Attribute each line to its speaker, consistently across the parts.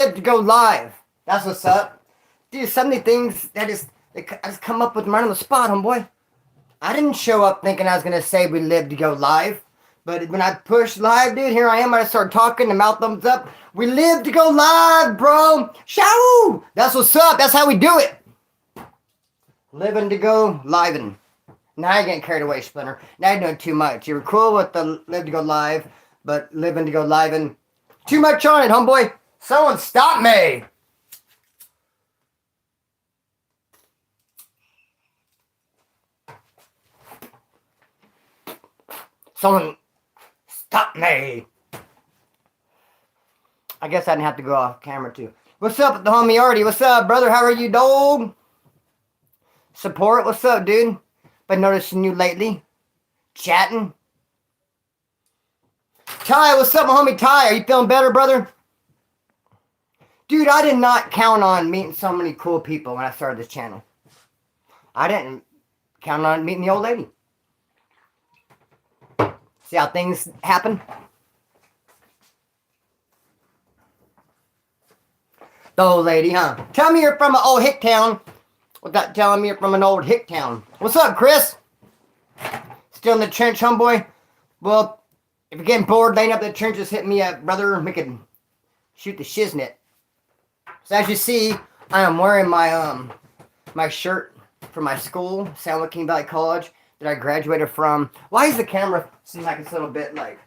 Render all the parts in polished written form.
Speaker 1: to go live. That's what's up. Dude, so many things I just come up with right on the spot, homeboy. I didn't show up thinking I was going to say we live to go live. But when I pushed live, dude, here I am. I started talking, the mouth thumbs up. We live to go live, bro. Shoo! That's what's up. That's how we do it. Living to go livin'. Now you're getting carried away, Splinter. Now you're doing too much. You were cool with the live to go live, but living to go livin'. Too much on it, homeboy. Someone stop me. Someone stop me. I guess I didn't have to go off camera too. What's up with the homie Artie? What's up, brother? How are you, dog? Support? What's up, dude? Been noticing you lately. Chatting. Ty, what's up, my homie Ty? Are you feeling better, brother? Dude, I did not count on meeting so many cool people when I started this channel. I didn't count on meeting the old lady. See how things happen? The old lady, huh? Tell me you're from an old hick town without telling me you're from an old hick town. What's up, Chris? Still in the trench, homeboy? Well, if you're getting bored laying up in the trenches, hit me up, brother. We can shoot the shiznit. So as you see, I am wearing my my shirt from my school, San Joaquin Valley College, that I graduated from. Why is the camera seem like it's a little bit like...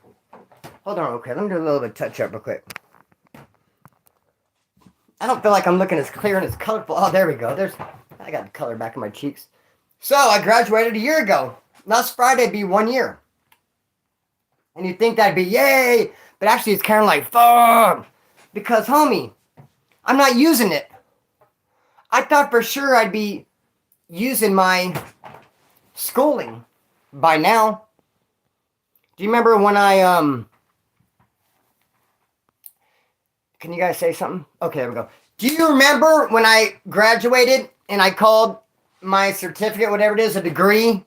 Speaker 1: Hold on, okay. Let me do a little bit of touch-up real quick. I don't feel like I'm looking as clear and as colorful. Oh, there we go. I got the color back in my cheeks. So, I graduated a year ago. Last Friday would be 1 year. And you'd think that'd be yay. But actually, it's kind of like, fuck. Because, homie, I'm not using it. I thought for sure I'd be using my schooling by now. Do you remember when can you guys say something? Okay, there we go. Do you remember when I graduated and I called my certificate, whatever it is, a degree,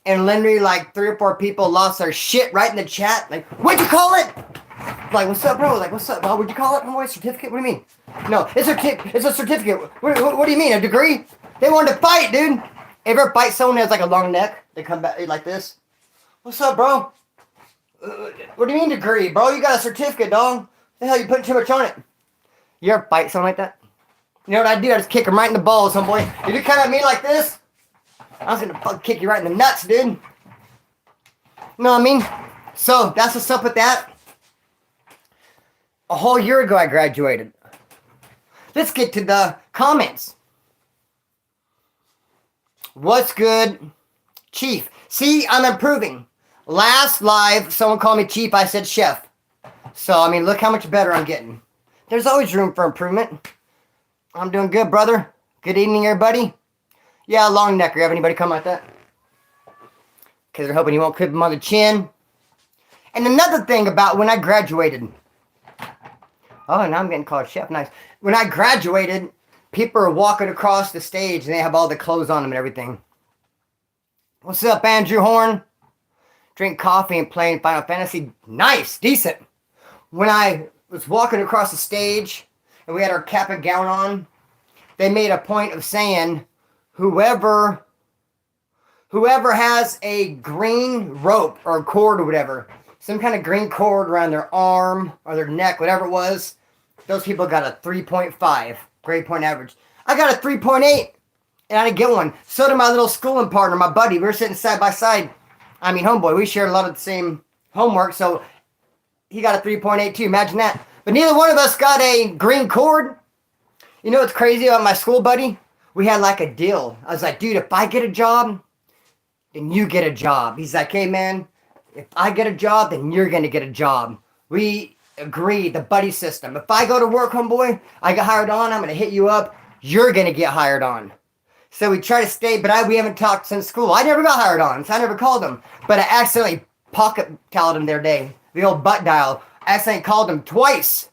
Speaker 1: and literally like 3 or 4 people lost their shit right in the chat? Like, what'd you call it? Like, what's up, bro? Like, what's up? What'd you call it? My certificate? What do you mean? No, it's a certificate. What do you mean? A degree? They wanted to fight, dude. Ever fight someone that has like a long neck? They come back like this. What's up, bro? What do you mean degree, bro? You got a certificate, dog. The hell, you putting too much on it? You ever fight something like that? You know what I do? I just kick him right in the balls, homeboy. If you come at me like this, I was gonna fucking kick you right in the nuts, dude. You know what I mean? So, that's what's up with that. A whole year ago, I graduated. Let's get to the comments. What's good, Chief? See, I'm improving. Last live, someone called me Chief. I said Chef. So, I mean, look how much better I'm getting. There's always room for improvement. I'm doing good, brother. Good evening, everybody. Yeah, long necker. Have anybody come like that? Because they're hoping you won't clip them on the chin. And another thing about when I graduated. Oh, now I'm getting called Chef. Nice. When I graduated, people are walking across the stage and they have all the clothes on them and everything. What's up, Andrew Horn? Drink coffee and playing Final Fantasy. Nice. Decent. When I was walking across the stage and we had our cap and gown on, they made a point of saying, whoever has a green rope or cord or whatever, some kind of green cord around their arm or their neck, whatever it was, those people got a 3.5 grade point average. I got a 3.8 and I didn't get one. So did my little schooling partner, my buddy. We were sitting side by side. I mean, homeboy, we shared a lot of the same homework, so he got a 3.8 too. Imagine that. But neither one of us got a green cord. You know what's crazy about my school buddy? We had like a deal. I was like, dude, if I get a job, then you get a job. He's like, hey, man, if I get a job, then you're going to get a job. We agreed, the buddy system. If I go to work, homeboy, I get hired on, I'm going to hit you up. You're going to get hired on. So we try to stay, but we haven't talked since school. I never got hired on, so I never called him. But I accidentally pocket-dialed him their day. The old butt dial. I accidentally called him twice.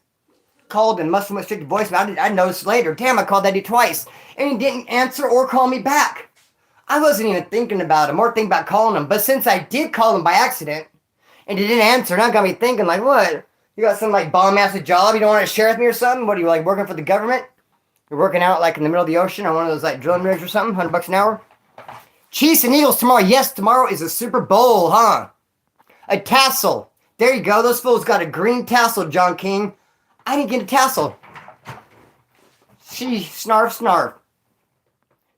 Speaker 1: Called and must have went straight to voicemail. I noticed later. Damn, I called that dude twice. And he didn't answer or call me back. I wasn't even thinking about him or thinking about calling him. But since I did call him by accident, and he didn't answer, that got me thinking, like, what? You got some like bomb-ass job you don't want to share with me or something? What are you, like, working for the government? You're working out like in the middle of the ocean on one of those like drilling rigs or something? $100 an hour? Chiefs and Eagles tomorrow. Yes, tomorrow is a Super Bowl, huh? A tassel. There you go. Those fools got a green tassel, John King. I didn't get a tassel. She snarf, snarf.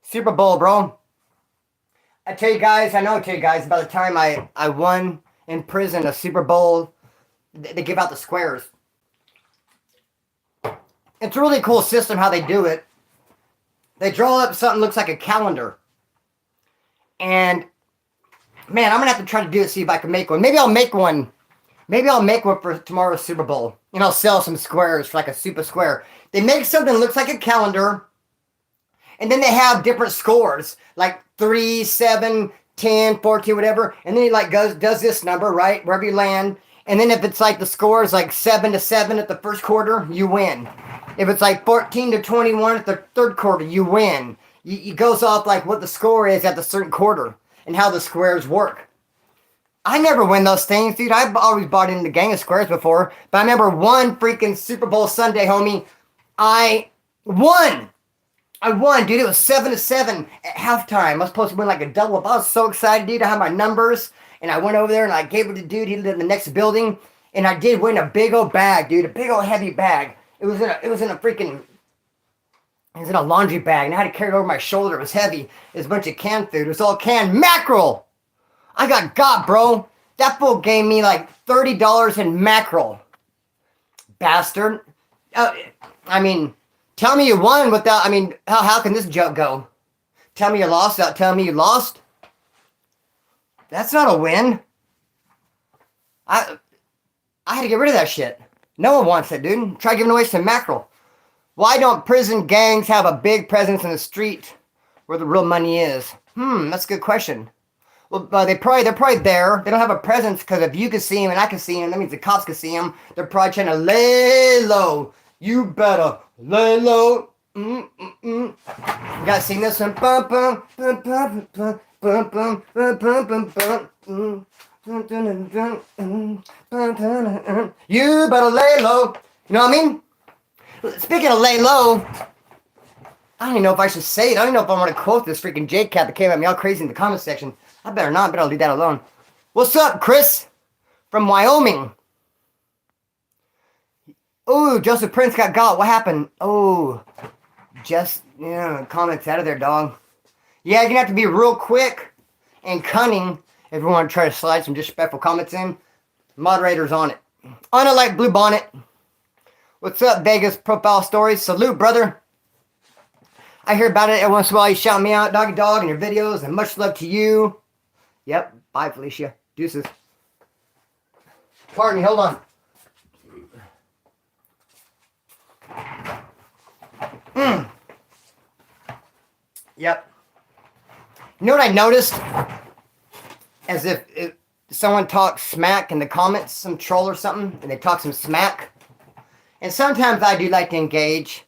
Speaker 1: Super Bowl, bro. I tell you guys, by the time I won in prison a Super Bowl, they give out the squares. It's a really cool system how they do it. They draw up something that looks like a calendar. And, man, I'm going to have to try to do it, see if I can make one. Maybe I'll make one. Maybe I'll make one for tomorrow's Super Bowl. And I'll sell some squares for like a super square. They make something that looks like a calendar. And then they have different scores. Like 3, 7, 10, 14, whatever. And then he like does this number, right? Wherever you land. And then if it's like the score is like 7-7 at the first quarter, you win. If it's like 14-21 at the third quarter, you win. It goes off like what the score is at the certain quarter and how the squares work. I never win those things, dude. I've always bought into the gang of squares before. But I remember one freaking Super Bowl Sunday, homie. I won, dude. It was 7-7 at halftime. I was supposed to win like a double up. I was so excited, dude. I had my numbers. And I went over there and I gave it to dude. He lived in the next building. And I did win a big old bag, dude. A big old heavy bag. It was in a laundry bag. And I had to carry it over my shoulder. It was heavy. It was a bunch of canned food. It was all canned mackerel. I got, bro. That fool gave me like $30 in mackerel. Bastard. I mean, tell me you won without, how can this joke go? Tell me you lost without telling me you lost? That's not a win. I had to get rid of that shit. No one wants it, dude. Try giving away some mackerel. Why don't prison gangs have a big presence in the street where the real money is? That's a good question. Well, they're probably there. They don't have a presence because if you can see them and I can see them, that means the cops can see them. They're probably trying to lay low. You better lay low. You gotta sing this one. Bum, bum, bum, bum, bum. Bum, bum, bum, bum, bum, bum. You better lay low. You know what I mean? Speaking of lay low, I don't even know if I should say it. I don't even know if I want to quote this freaking J Cat that came at me all crazy in the comment section. I better not. I better leave that alone. What's up, Chris? From Wyoming. Oh, Joseph Prince got. What happened? Oh, comments out of there, dog. Yeah, you're going to have to be real quick and cunning if you want to try to slide some disrespectful comments in. Moderator's on it. On it like Blue Bonnet. What's up, Vegas Profile Stories? Salute, brother. I hear about it every once in a while. You shout me out, doggy dog, in your videos, and much love to you. Yep. Bye, Felicia. Deuces. Pardon me. Hold on. Yep. You know what I noticed? As if someone talks smack in the comments, some troll or something, and they talk some smack. And sometimes I do like to engage.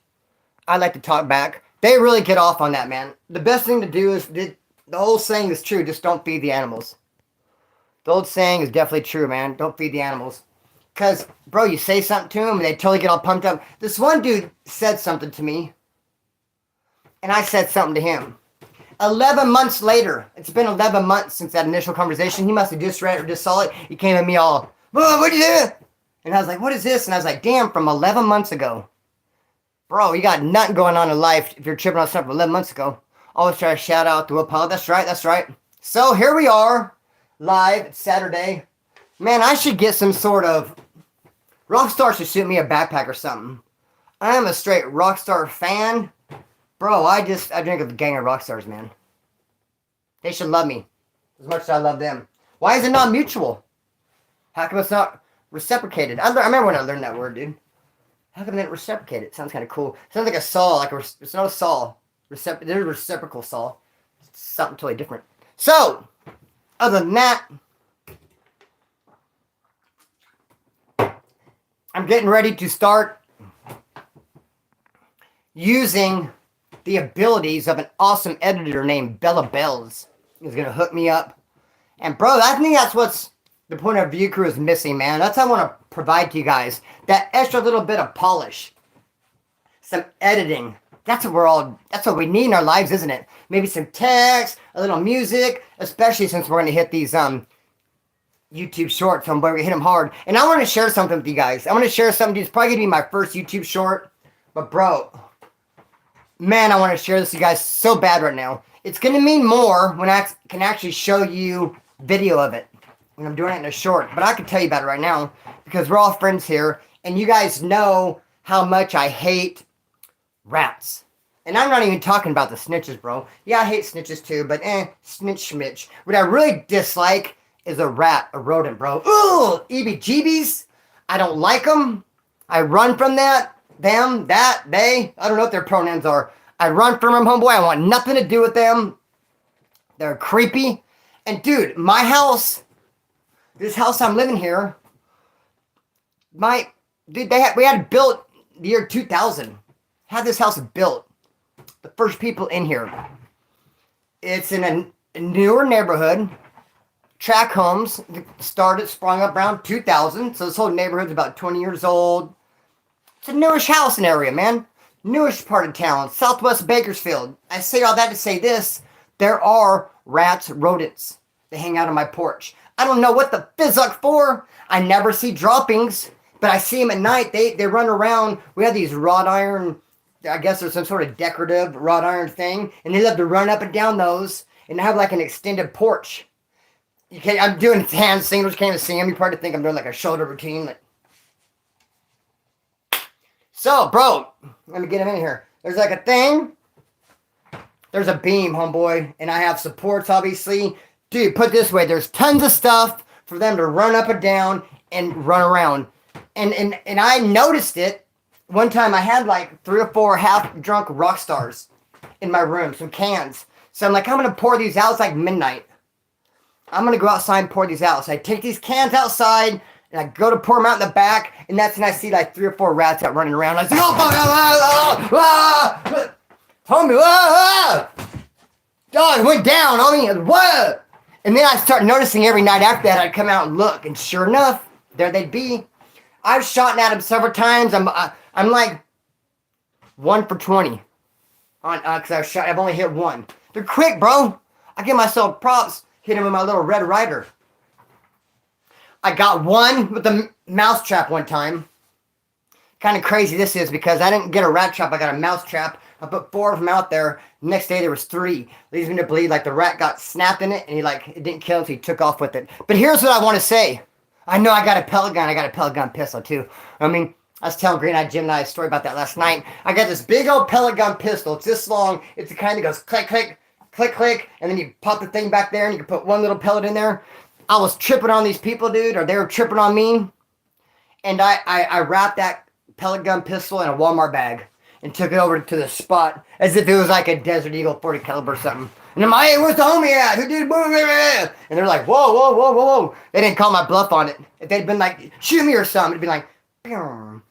Speaker 1: I like to talk back. They really get off on that, man. The best thing to do is, the old saying is true, just don't feed the animals. The old saying is definitely true, man. Don't feed the animals. Because, bro, you say something to them, and they totally get all pumped up. This one dude said something to me, and I said something to him. 11 months later, it's been 11 months since that initial conversation. He must have just read it or just saw it. He came at me all, "Whoa, what are you doing?" And I was like, "What is this?" And I was like, "Damn, from 11 months ago. Bro, you got nothing going on in life if you're tripping on something from 11 months ago." Always try to shout out to Apollo. That's right. So here we are, live. It's Saturday. Man, I should get some sort of... Rockstar should shoot me a backpack or something. I am a straight Rockstar fan. Bro, I drink with a gang of rock stars, man. They should love me as much as I love them. Why is it not mutual? How come it's not reciprocated? I remember when I learned that word, dude. How come they reciprocate it? Sounds kind of cool. Sounds like a saw, it's not a saw. There's a reciprocal saw. It's something totally different. So, other than that, I'm getting ready to start using the abilities of an awesome editor named Bella Bells. He's going to hook me up. And bro, I think that's what's the point of View Crew is missing, man. That's how I want to provide to you guys. That extra little bit of polish. Some editing. That's what we need in our lives, isn't it? Maybe some text, a little music, especially since we're going to hit these YouTube shorts. I'm going to hit them hard. And I want to share something with you guys. I want to share something. It's probably going to be my first YouTube short. But bro, man, I want to share this with you guys so bad right now. It's going to mean more when I can actually show you video of it. When I'm doing it in a short. But I can tell you about it right now. Because we're all friends here. And you guys know how much I hate rats. And I'm not even talking about the snitches, bro. Yeah, I hate snitches too, but snitch schmitch. What I really dislike is a rat, a rodent, bro. Ooh, EBGBs. I don't like them. I run from that, them, that, they. I don't know what their pronouns are. I run from them, homeboy. I want nothing to do with them. They're creepy. And dude, my house, this house I'm living here, we had it built the year 2000. Had this house built. The first people in here. It's in a newer neighborhood. Track homes sprung up around 2000. So this whole neighborhood's about 20 years old. It's a newish housing area, man. Newish part of town. Southwest Bakersfield. I say all that to say this. There are rats, rodents. They hang out on my porch. I don't know what the fizzuck for. I never see droppings. But I see them at night. They run around. We have these wrought iron, I guess there's some sort of decorative wrought iron thing. And they love to run up and down those. And I have like an extended porch. I'm doing hand signals. You can't even see them. You probably think I'm doing like a shoulder routine. So, bro, let me get him in here. There's like a thing. There's a beam, homeboy. And I have supports, obviously. Dude, put it this way. There's tons of stuff for them to run up and down and run around. And I noticed it. One time I had like 3 or 4 half-drunk rock stars in my room, some cans. So I'm like, I'm going to pour these out. It's like midnight. I'm going to go outside and pour these out. So I take these cans outside, and I go to pour them out in the back, and that's when I see like 3 or 4 rats out running around. I was like, oh, homie, dog, it went down, homie, what? And then I start noticing every night after that, I'd come out and look, and sure enough, there they'd be. I've shot at them several times. I'm like 1 for 20 on because I've only hit 1. They're quick, bro. I give myself props. Hit him with my little Red Ryder. I got one with the mouse trap one time. Kind of crazy this is because I didn't get a rat trap. I got a mouse trap. I put 4 of them out there. Next day there was 3. Leads me to believe like the rat got snapped in it and it didn't kill him, so he took off with it. But here's what I want to say. I know I got a pellet gun. I got a pellet gun pistol too. I mean, I was telling Green Eyed Jim and I a story about that last night. I got this big old pellet gun pistol. It's this long. It's the kind that goes click, click, click, click. And then you pop the thing back there and you can put one little pellet in there. I was tripping on these people, dude, or they were tripping on me. And I wrapped that pellet gun pistol in a Walmart bag and took it over to the spot as if it was like a Desert Eagle 40 caliber or something. And I'm like, hey, where's the homie at? Who did? And they're like, whoa, whoa, whoa, whoa, whoa. They didn't call my bluff on it. If they'd been like, shoot me or something, it'd be like, Pew.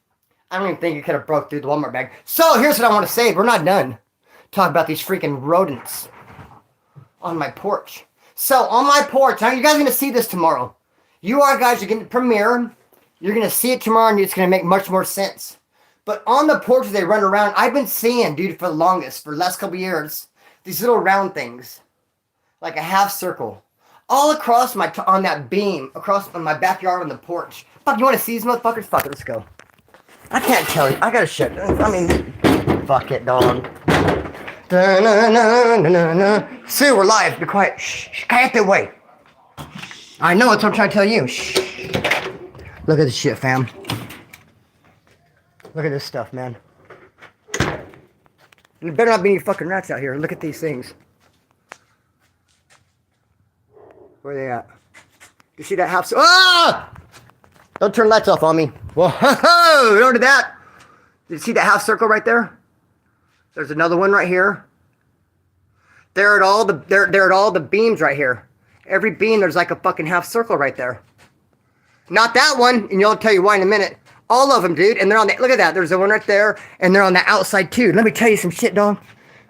Speaker 1: I don't even think it could have broke through the Walmart bag. So here's what I want to say. We're not done. Talk about these freaking rodents on my porch. So on my porch, now you guys are going to see this tomorrow. You guys are getting the premiere. You're going to see it tomorrow and it's going to make much more sense. But on the porch they run around, I've been seeing, dude, for the longest, for the last couple years, these little round things, like a half circle, all across on that beam, across my backyard on the porch. Fuck, you want to see these motherfuckers? Fuck it, let's go. I can't tell you. I gotta shut. I mean, fuck it, dog. See, we're live. Be quiet. Shh. Get that way. I know. That's what I'm trying to tell you. Shh. Look at this shit, fam. Look at this stuff, man. There better not be any fucking rats out here. Look at these things. Where are they at? You see that house? Ah! Don't turn lights off on me. Whoa! Don't do that. Did you see that half circle right there? There's another one right here. They're at all the beams right here. Every beam, there's like a fucking half circle right there. Not that one, and I'll tell you why in a minute. All of them, dude, and they're on the, look at that, there's the one right there, and they're on the outside too. Let me tell you some shit, dog.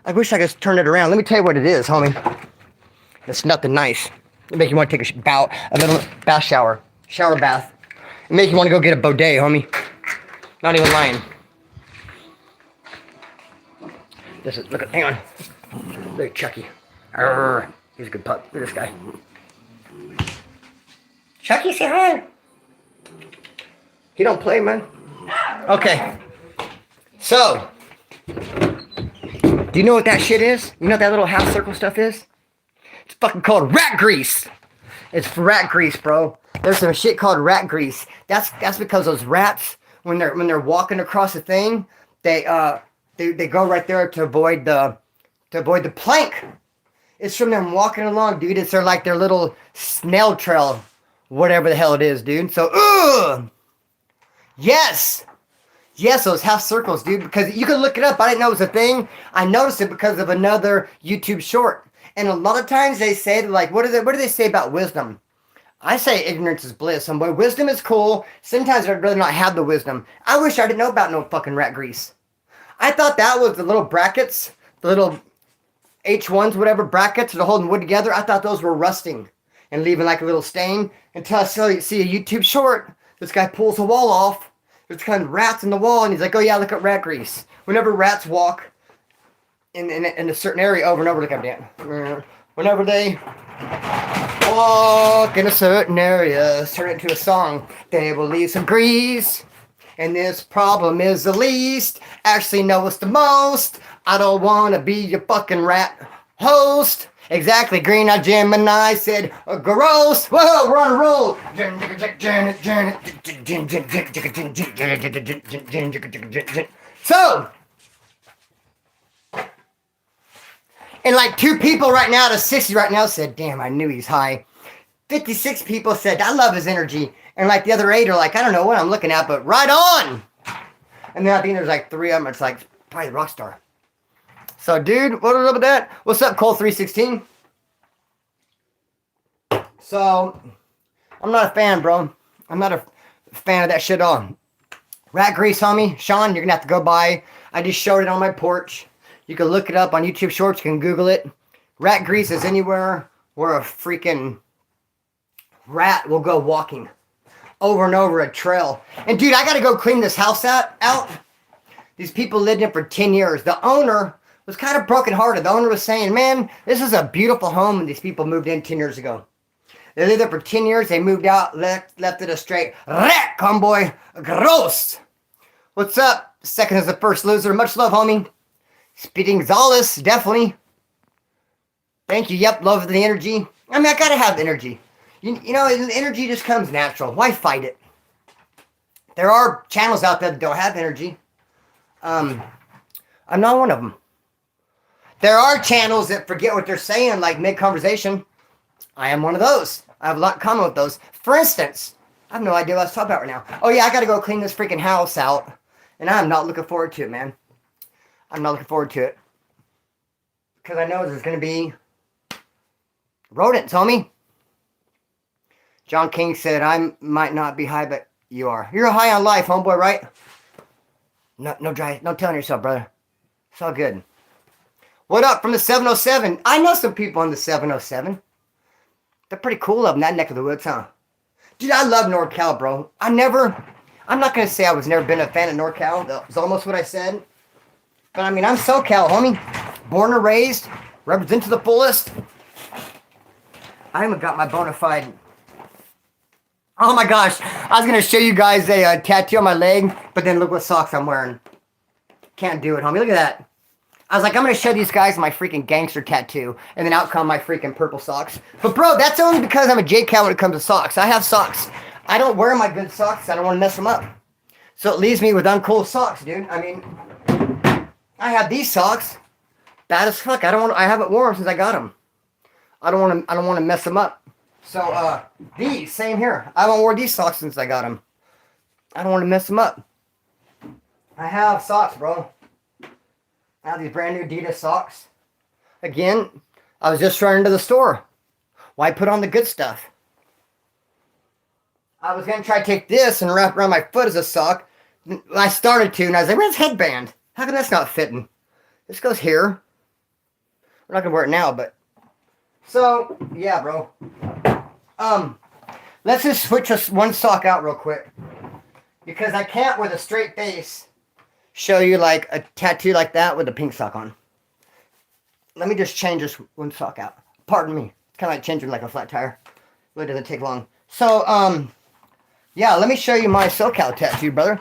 Speaker 1: I wish I could turn it around. Let me tell you what it is, homie. It's nothing nice. It make you want to take a little bath shower. Shower bath. It make you want to go get a bidet, homie. Not even lying. This is, look at, hang on. Look at Chucky. Arrgh. He's a good pup. Look at this guy. Chucky, say hi. He don't play, man. Okay. So, do you know what that shit is? You know what that little half circle stuff is? It's fucking called rat grease. It's rat grease, bro. There's some shit called rat grease. That's because those rats, when they're walking across the thing, they go right there to avoid the plank. It's from them walking along, dude. It's their little snail trail, whatever the hell it is, dude. So, ugh. Yes, those half circles, dude. Because you can look it up. I didn't know it was a thing. I noticed it because of another YouTube short. And a lot of times they say, like, what do they say about wisdom? I say ignorance is bliss. And boy, wisdom is cool. Sometimes I'd rather not have the wisdom. I wish I didn't know about no fucking rat grease. I thought that was the little brackets, the little H1s, whatever brackets that are holding wood together. I thought those were rusting and leaving like a little stain until I see a YouTube short. This guy pulls the wall off. There's kind of rats in the wall, and he's like, "Oh yeah, look at rat grease." Whenever rats walk in a certain area over and over, look at them. Whenever they walk in a certain area, turn it into a song. They will leave some grease, and this problem is the least. Actually, know it's the most. I don't want to be your fucking rat host. Exactly, Green Eye Gemini said, gross. Whoa, we're on a roll. So, and like 2 people right now to 60 right now said, damn, I knew he's high. 56 people said, I love his energy. And like the other 8 are like, I don't know what I'm looking at, but right on. And then I think there's like 3 of them. It's like, probably the rock star. So, dude, what up with that? What's up, Cole316? So, I'm not a fan, bro. I'm not a fan of that shit at all. Rat grease, homie. Sean, you're going to have to go by. I just showed it on my porch. You can look it up on YouTube Shorts. You can Google it. Rat grease is anywhere where a freaking rat will go walking over and over a trail. And, dude, I got to go clean this house out. These people lived in it for 10 years. The owner was kind of brokenhearted. The owner was saying, man, this is a beautiful home, and these people moved in 10 years ago. They lived there for 10 years. They moved out, left it a straight rat, homeboy. Gross. What's up? Second is the first loser. Much love, homie. Speeding Gonzalez, definitely. Thank you. Yep, love the energy. I mean, I gotta have energy. You know, energy just comes natural. Why fight it? There are channels out there that don't have energy. I'm not one of them. There are channels that forget what they're saying, like mid-conversation. I am one of those. I have a lot in common with those. For instance, I have no idea what I was talking about right now. Oh yeah, I gotta go clean this freaking house out. And I'm not looking forward to it, man. I'm not looking forward to it. Because I know there's gonna be rodents, homie. John King said, I might not be high, but you are. You're high on life, homeboy, right? No telling yourself, brother. It's all good. What up from the 707? I know some people on the 707. They're pretty cool up in that neck of the woods, huh? Dude, I love NorCal, bro. I'm not going to say I was never been a fan of NorCal. That's almost what I said. But I mean, I'm SoCal, homie. Born and raised. Represent to the fullest. I haven't got my bona fide. Oh my gosh. I was going to show you guys a tattoo on my leg, but then look what socks I'm wearing. Can't do it, homie. Look at that. I was like, I'm going to show these guys my freaking gangster tattoo. And then out come my freaking purple socks. But bro, that's only because I'm a J-Cal when it comes to socks. I have socks. I don't wear my good socks. I don't want to mess them up. So it leaves me with uncool socks, dude. I mean, I have these socks. Bad as fuck. I haven't worn them since I got them. I don't want to mess them up. So, these, same here. I haven't worn these socks since I got them. I don't want to mess them up. I have socks, bro. I have these brand new Adidas socks. Again, I was just running to the store. Why put on the good stuff? I was going to try to take this and wrap around my foot as a sock. I started to, and I was like, where's this headband? How come that's not fitting? This goes here. We're not going to wear it now, but... So, yeah, bro. Let's just switch us one sock out real quick. Because I can't, with a straight face, show you like a tattoo like that with a pink sock on. Let me just change this one sock out. Pardon me. It's kind of like changing like a flat tire. It doesn't take long. So, yeah, let me show you my SoCal tattoo, brother.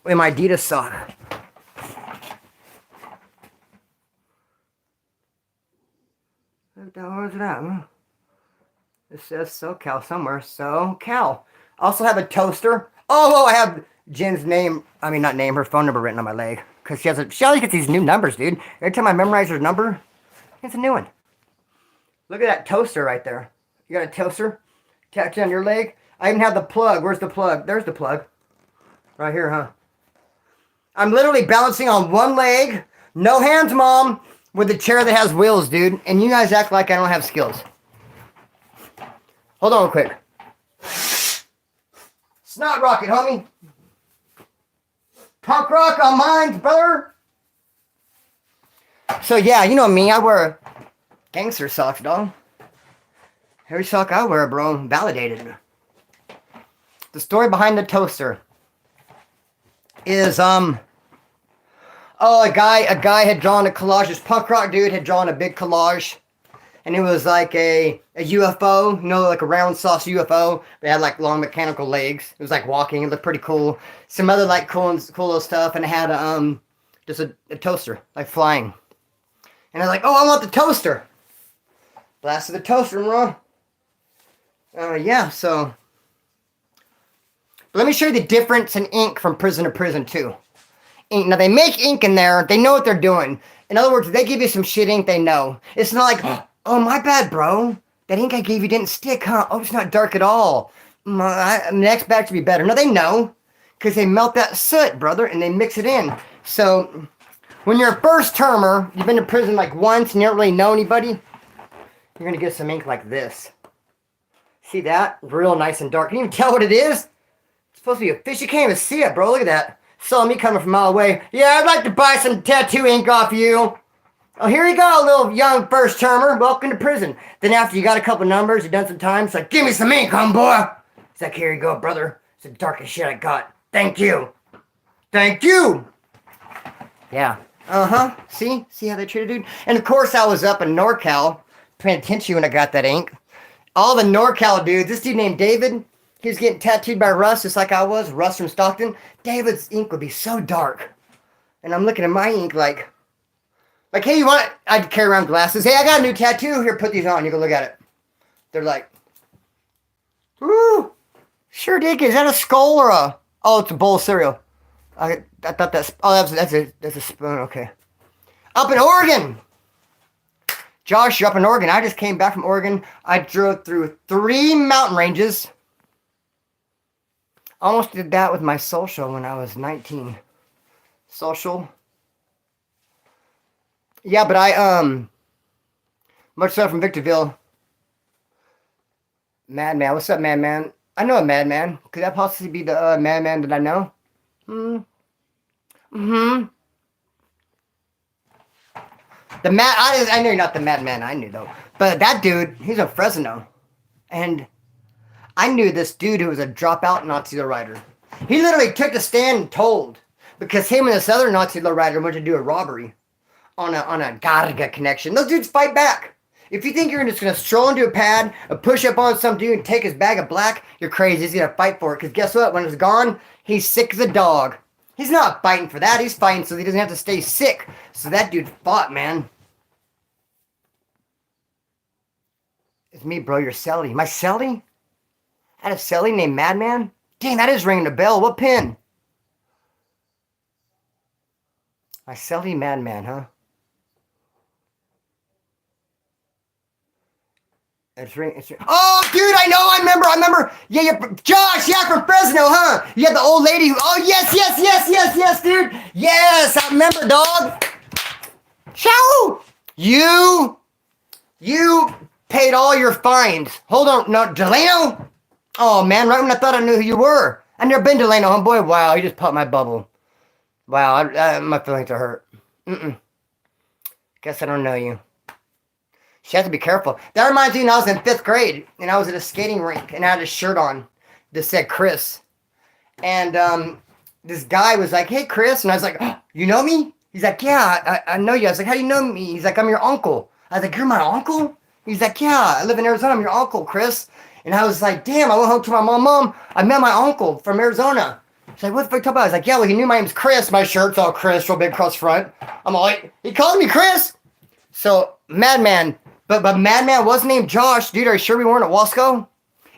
Speaker 1: With my Adidas sock. What the hell is that? It says SoCal somewhere. SoCal. Also have a toaster. Oh, I have Jen's name. I mean, not name, her phone number written on my leg. Because she always gets these new numbers, dude. Every time I memorize her number, it's a new one. Look at that toaster right there. You got a toaster tattooed on your leg? I even have the plug. Where's the plug? There's the plug. Right here, huh? I'm literally balancing on one leg. No hands, Mom. With a chair that has wheels, dude. And you guys act like I don't have skills. Hold on real quick. Snot rocket, homie. Punk rock on mine, brother. So, yeah, you know me. I wear gangster socks, dog. Every sock I wear, bro, validated. The story behind the toaster is, a guy had drawn a collage. This punk rock dude had drawn a big collage. And it was like a UFO, you know, like a round sauce UFO. They had like long mechanical legs. It was like walking. It looked pretty cool. Some other like cool little stuff. And it had just a toaster, like flying. And I was like, oh, I want the toaster. Blasted the toaster, bro. Yeah, so. But let me show you the difference in ink from prison to prison, too. Ink. Now, they make ink in there. They know what they're doing. In other words, if they give you some shit ink, they know. It's not like, oh, my bad, bro. That ink I gave you didn't stick, huh? Oh, it's not dark at all. Next batch will be better. No, they know. Because they melt that soot, brother, and they mix it in. So, when you're a first termer, you've been to prison like once and you don't really know anybody, you're going to get some ink like this. See that? Real nice and dark. Can you even tell what it is? It's supposed to be a fish. You can't even see it, bro. Look at that. Saw me coming from a mile away. Yeah, I'd like to buy some tattoo ink off you. Oh, here you go, little young first termer. Welcome to prison. Then after you got a couple numbers, you done some time, it's like, give me some ink, homeboy. It's like, here you go, brother. It's the darkest shit I got. Thank you. Thank you. Yeah. Uh-huh. See? See how they treat a dude? And of course, I was up in NorCal, paying attention when I got that ink. All the NorCal dudes, this dude named David, he was getting tattooed by Russ, just like I was, Russ from Stockton. David's ink would be so dark. And I'm looking at my ink like, hey, you want it? I'd carry around glasses. Hey, I got a new tattoo. Here, put these on. You go look at it. They're like, ooh, sure did. Is that a skull or a, oh, it's a bowl of cereal. I thought that's, oh, that's a spoon. Okay. Up in Oregon. Josh, you're up in Oregon. I just came back from Oregon. I drove through 3 mountain ranges. Almost did that with my social when I was 19. Social. Yeah, but much so from Victorville. Madman. What's up, Madman? I know a Madman. Could that possibly be the Madman that I know? The I know you're not the Madman I knew, though. But that dude, he's in Fresno. And I knew this dude who was a dropout Nazi lowrider. He literally took the stand and told. Because him and this other Nazi lowrider went to do a robbery. On a Garga connection. Those dudes fight back. If you think you're just going to stroll into a pad, push up on some dude and take his bag of black, you're crazy. He's going to fight for it. Because guess what? When it's gone, he's sick as a dog. He's not fighting for that. He's fighting so he doesn't have to stay sick. So that dude fought, man. It's me, bro. You're cellie. My cellie? I had a cellie named Madman? Dang, that is ringing a bell. What pin? My cellie Madman, huh? It's ring. Oh, dude, I remember. Yeah, Josh, yeah, from Fresno, huh? You had the old lady who, oh, yes, dude. Yes, I remember, dog. Ciao. You paid all your fines. Hold on, no, Delano? Oh, man, right when I thought I knew who you were. I've never been to Delano, homeboy. Wow, you just popped my bubble. Wow, my feelings are hurt. Guess I don't know you. She has to be careful. That reminds me when I was in 5th grade and I was at a skating rink and I had a shirt on that said Chris. And this guy was like, hey, Chris. And I was like, oh, you know me? He's like, yeah, I know you. I was like, how do you know me? He's like, I'm your uncle. I was like, you're my uncle? He's like, yeah, I live in Arizona. I'm your uncle, Chris. And I was like, damn, I went home to my mom. I met my uncle from Arizona. She's like, what the fuck you talking about? I was like, yeah, well, he knew my name's Chris. My shirt's all Chris, real big across front. I'm all like, he called me Chris. So, Madman. But Madman was named Josh. Dude, are you sure we weren't at Wasco?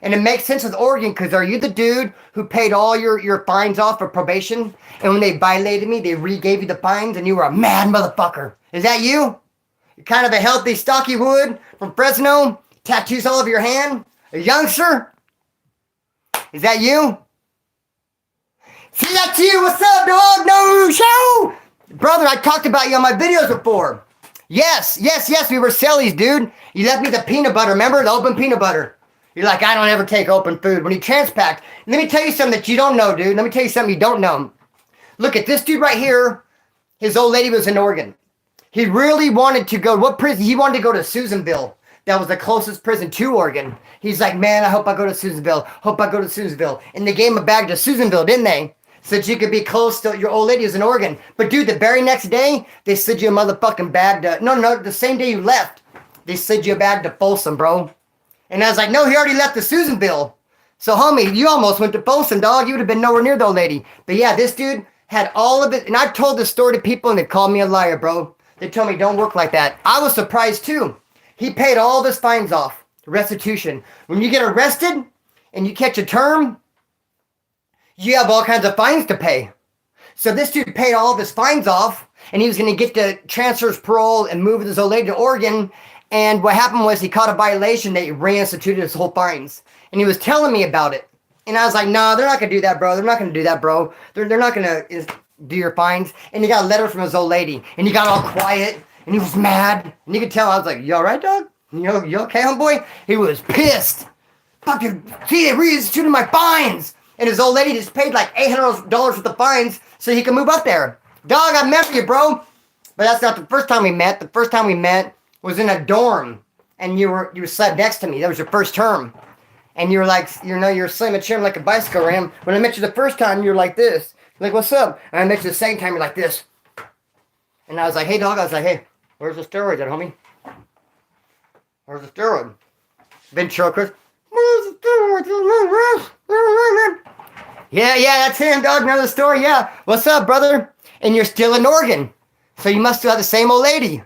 Speaker 1: And it makes sense with Oregon, because are you the dude who paid all your fines off for probation? And when they violated me, they re-gave you the fines and you were a mad motherfucker. Is that you? You're kind of a healthy, stocky wood from Fresno? Tattoos all over your hand? A youngster? Is that you? See, that's you. What's up, dog? No show. Brother, I talked about you on my videos before. Yes. We were cellies, dude. You left me the peanut butter. Remember? The open peanut butter. You're like, I don't ever take open food. When you transpacked, let me tell you something that you don't know, dude. Let me tell you something you don't know. Look at this dude right here. His old lady was in Oregon. He really wanted to go, what prison? He wanted to go to Susanville. That was the closest prison to Oregon. He's like, man, I hope I go to Susanville. Hope I go to Susanville. And they gave him a bag to Susanville, didn't they? So that you could be close to your old lady who's in Oregon. But dude, the very next day, they slid you a motherfucking bag to, no, the same day you left, they slid you a bag to Folsom, bro. And I was like, no, he already left to Susanville. So, homie, you almost went to Folsom, dog. You would have been nowhere near the old lady. But yeah, this dude had all of it. And I've told this story to people and they called me a liar, bro. They told me don't work like that. I was surprised too. He paid all of his fines off. Restitution. When you get arrested and you catch a term, you have all kinds of fines to pay. So this dude paid all of his fines off and he was going to get to transfer his parole and move with his old lady to Oregon. And what happened was he caught a violation. They reinstituted his whole fines. And he was telling me about it. And I was like, no, they're not going to do that, bro. They're not going to do that, bro. They're not going to do your fines. And he got a letter from his old lady. And he got all quiet. And he was mad. And you could tell, I was like, you all right, dog? You okay, homeboy? He was pissed. Fucking, see, they reinstituted my fines. And his old lady just paid like $800 worth of fines so he could move up there. Dog, I remember you, bro. But that's not the first time we met. The first time we met was in a dorm, and you were slept next to me. That was your first term, and you were like, you're slamming a chair like a bicycle ram. When I met you the first time, you were like this, like, what's up? And I met you the second time, you're like this, and I was like, hey, dog. I was like, hey, where's the steroids at, homie? Where's the steroid? Ventriloquist. Where's the steroids? Yeah, that's him, dog. Another story. Yeah, what's up, brother? And you're still in Oregon, so you must still have the same old lady.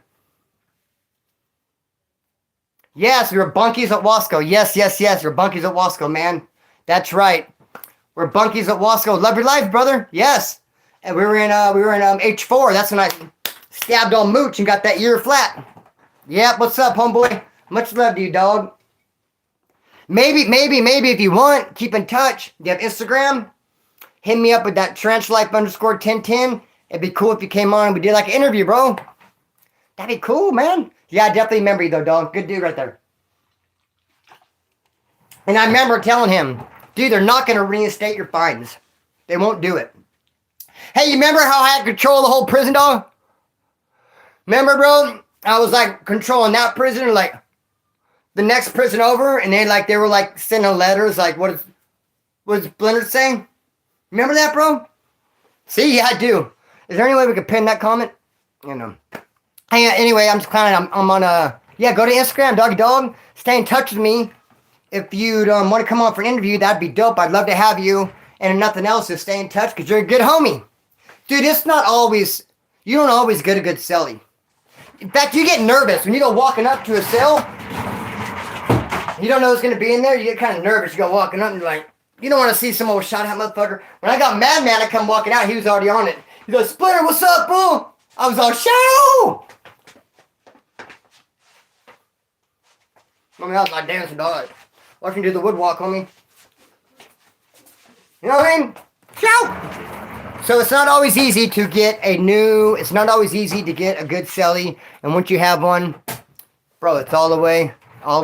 Speaker 1: Yes, we were bunkies at Wasco. Yes. We're bunkies at Wasco, man. That's right. We're bunkies at Wasco. Love your life, brother. Yes. And we were in H4. That's when I stabbed on Mooch and got that ear flat. Yep. What's up, homeboy? Much love to you, dog. Maybe if you want, keep in touch. You have Instagram? Hit me up with that trenchlife_1010. It'd be cool if you came on and we did like an interview, bro. That'd be cool, man. Yeah, I definitely remember you though, dog. Good dude right there. And I remember telling him, dude, they're not going to reinstate your fines. They won't do it. Hey, you remember how I had control of the whole prison, dog? Remember, bro? I was like controlling that prison, like the next prison over, and they were like sending letters, like what does Splinter say? Remember that, bro? See, yeah, I do. Is there any way we could pin that comment? You know. Hey, anyway, I'm on go to Instagram, doggy dog. Stay in touch with me. If you want to come on for an interview, that'd be dope. I'd love to have you. And if nothing else, just stay in touch because you're a good homie. Dude, it's not always, you don't always get a good cellie. In fact, you get nervous when you go walking up to a cell. You don't know who's going to be in there. You get kind of nervous. You go walking up and you're like, you don't want to see some old shot at motherfucker. When I got Madman, I come walking out. He was already on it. He goes, Splinter, what's up, boo? I was all, show! I mean, that was my dancing dog. Watch me do the woodwalk, homie. You know what I mean? Show! So it's not always easy to get it's not always easy to get a good cellie. And once you have one, bro, it's all the way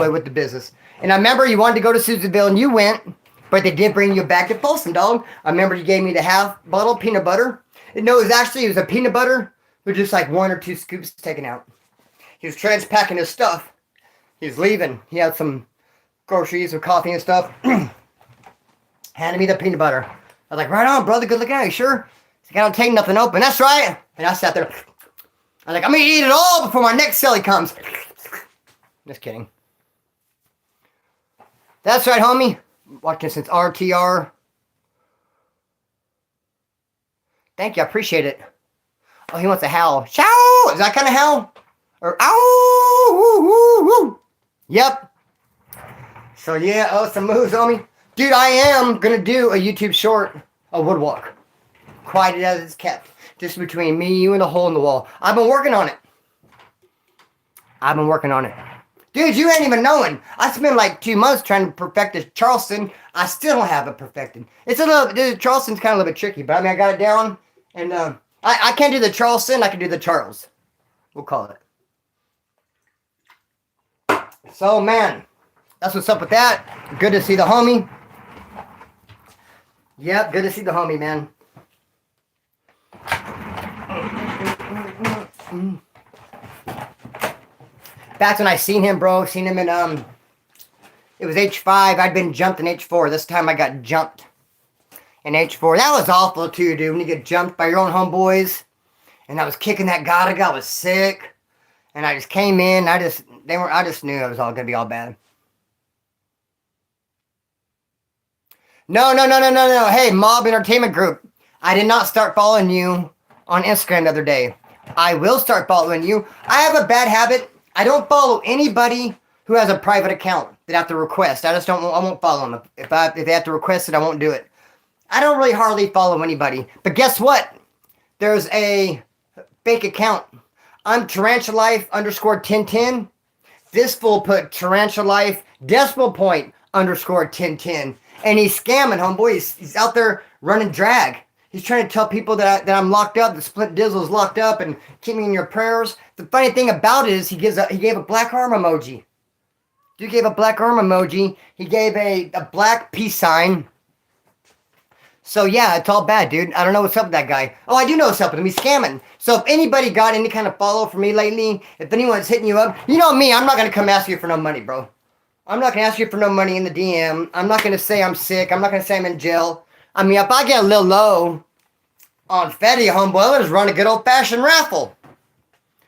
Speaker 1: with the business. And I remember you wanted to go to Susanville and you went, but they did bring you back to Folsom, dog. I remember you gave me the half bottle of peanut butter. No, it was a peanut butter with just like 1 or 2 scoops taken out. He was transpacking his stuff. He's leaving. He had some groceries and coffee and stuff. Handed me the peanut butter. I was like, right on, brother. Good looking at you, sure? He's like, I don't take nothing open. That's right. And I sat there. I was like, I'm going to eat it all before my next celly comes. Just kidding. That's right, homie. Watching since RTR. Thank you. I appreciate it. Oh, he wants a howl. Show! Is that kind of howl? Or ow! Woo, woo, woo. Yep. So, yeah. Oh, some moves, homie. Dude, I am going to do a YouTube short, a woodwalk. Quiet as it's kept. Just between me, you, and the hole in the wall. I've been working on it. Dude, you ain't even knowing. I spent like 2 months trying to perfect this Charleston. I still don't have it perfected. It's a little, Charleston's kind of a little bit tricky, but I mean, I got it down. And I can't do the Charleston. I can do the Charles. We'll call it. So, man, that's what's up with that. Good to see the homie. Yep, good to see the homie, man. That's when I seen him, bro. Seen him in, it was H5. I'd been jumped in H4. This time I got jumped in H4. That was awful, too, dude. When you get jumped by your own homeboys. And I was kicking that Gata. I was sick. And I just came in. I just knew it was all going to be all bad. No. Hey, Mob Entertainment Group. I did not start following you on Instagram the other day. I will start following you. I have a bad habit. I don't follow anybody who has a private account that I have to request. I won't follow them. If they have to request it, I won't do it. I don't really hardly follow anybody. But guess what? There's a fake account. I'm Tarantula_Life _1010. This fool put Tarantula_Life _1010. And he's scamming, homeboy. He's out there running drag. He's trying to tell people that I'm locked up, that Split Dizzle's locked up, and keep me in your prayers. The funny thing about it is he gave a black arm emoji. Dude gave a black arm emoji. He gave a black peace sign. So yeah, it's all bad, dude. I don't know what's up with that guy. Oh, I do know what's up with him. He's scamming. So if anybody got any kind of follow from me lately, if anyone's hitting you up, you know me, I'm not going to come ask you for no money, bro. I'm not going to ask you for no money in the DM. I'm not going to say I'm sick. I'm not going to say I'm in jail. I mean, if I get a little low on Fetty, homeboy, I'll just run a good old-fashioned raffle.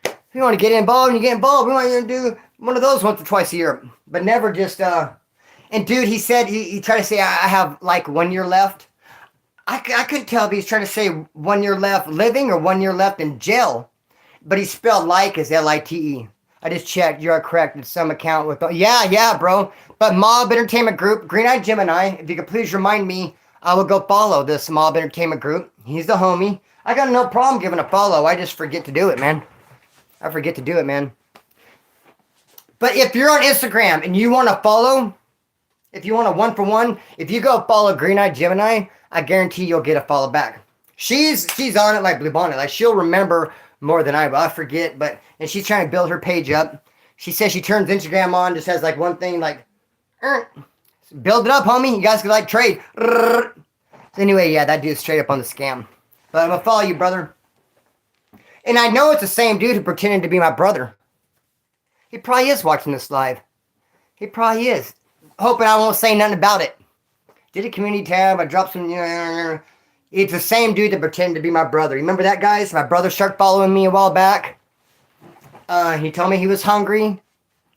Speaker 1: If you want to get involved, you get involved. We want you to do one of those once or twice a year. But never just, And dude, he said, he tried to say I have like 1 year left. I couldn't tell if he's trying to say 1 year left living or 1 year left in jail. But he spelled like as Lite. I just checked. You're correct. It's some account with... Yeah, bro. But Mob Entertainment Group, Green Eyed Gemini, if you could please remind me, I will go follow this Mob Entertainment Group. He's the homie. I got no problem giving a follow. I just forget to do it, man. But if you're on Instagram and you want to follow, if you want a 1-for-1, if you go follow Green Eyed Gemini, I guarantee you'll get a follow back. She's on it like Blue Bonnet. Like, she'll remember more than I will. I forget, and she's trying to build her page up. She says she turns Instagram on, just has like one thing, like, build it up, homie. You guys could like trade. So anyway, yeah, that dude's straight up on the scam. But I'm gonna follow you, brother. And I know it's the same dude who pretended to be my brother. He probably is watching this live. He probably is. Hoping I won't say nothing about it. Did a community tab. I dropped some. It's the same dude that pretended to be my brother. You remember that, guys? My brother started following me a while back. He told me he was hungry.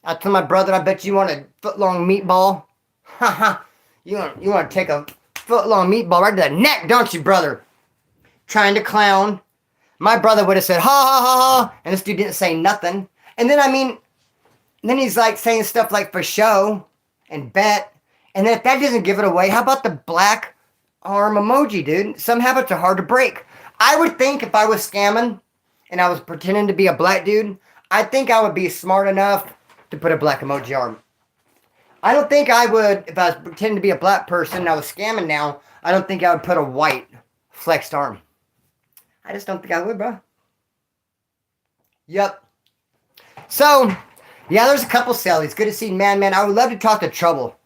Speaker 1: I told my brother, I bet you want a foot-long meatball. Haha. You want to take a foot-long meatball right to the neck, don't you, brother? Trying to clown. My brother would have said, ha, ha, ha, ha. And this dude didn't say nothing. And then, then he's like saying stuff like for show and bet. And then if that doesn't give it away, how about the black arm emoji, dude? Some habits are hard to break. I would think if I was scamming and I was pretending to be a black dude, I think I would be smart enough to put a black emoji arm. I don't think I would, if I was pretending to be a black person and I was scamming now, I don't think I would put a white flexed arm. I just don't think I would, bro. Yep. So, yeah, there's a couple cellies. Good to see man. I would love to talk to Trouble.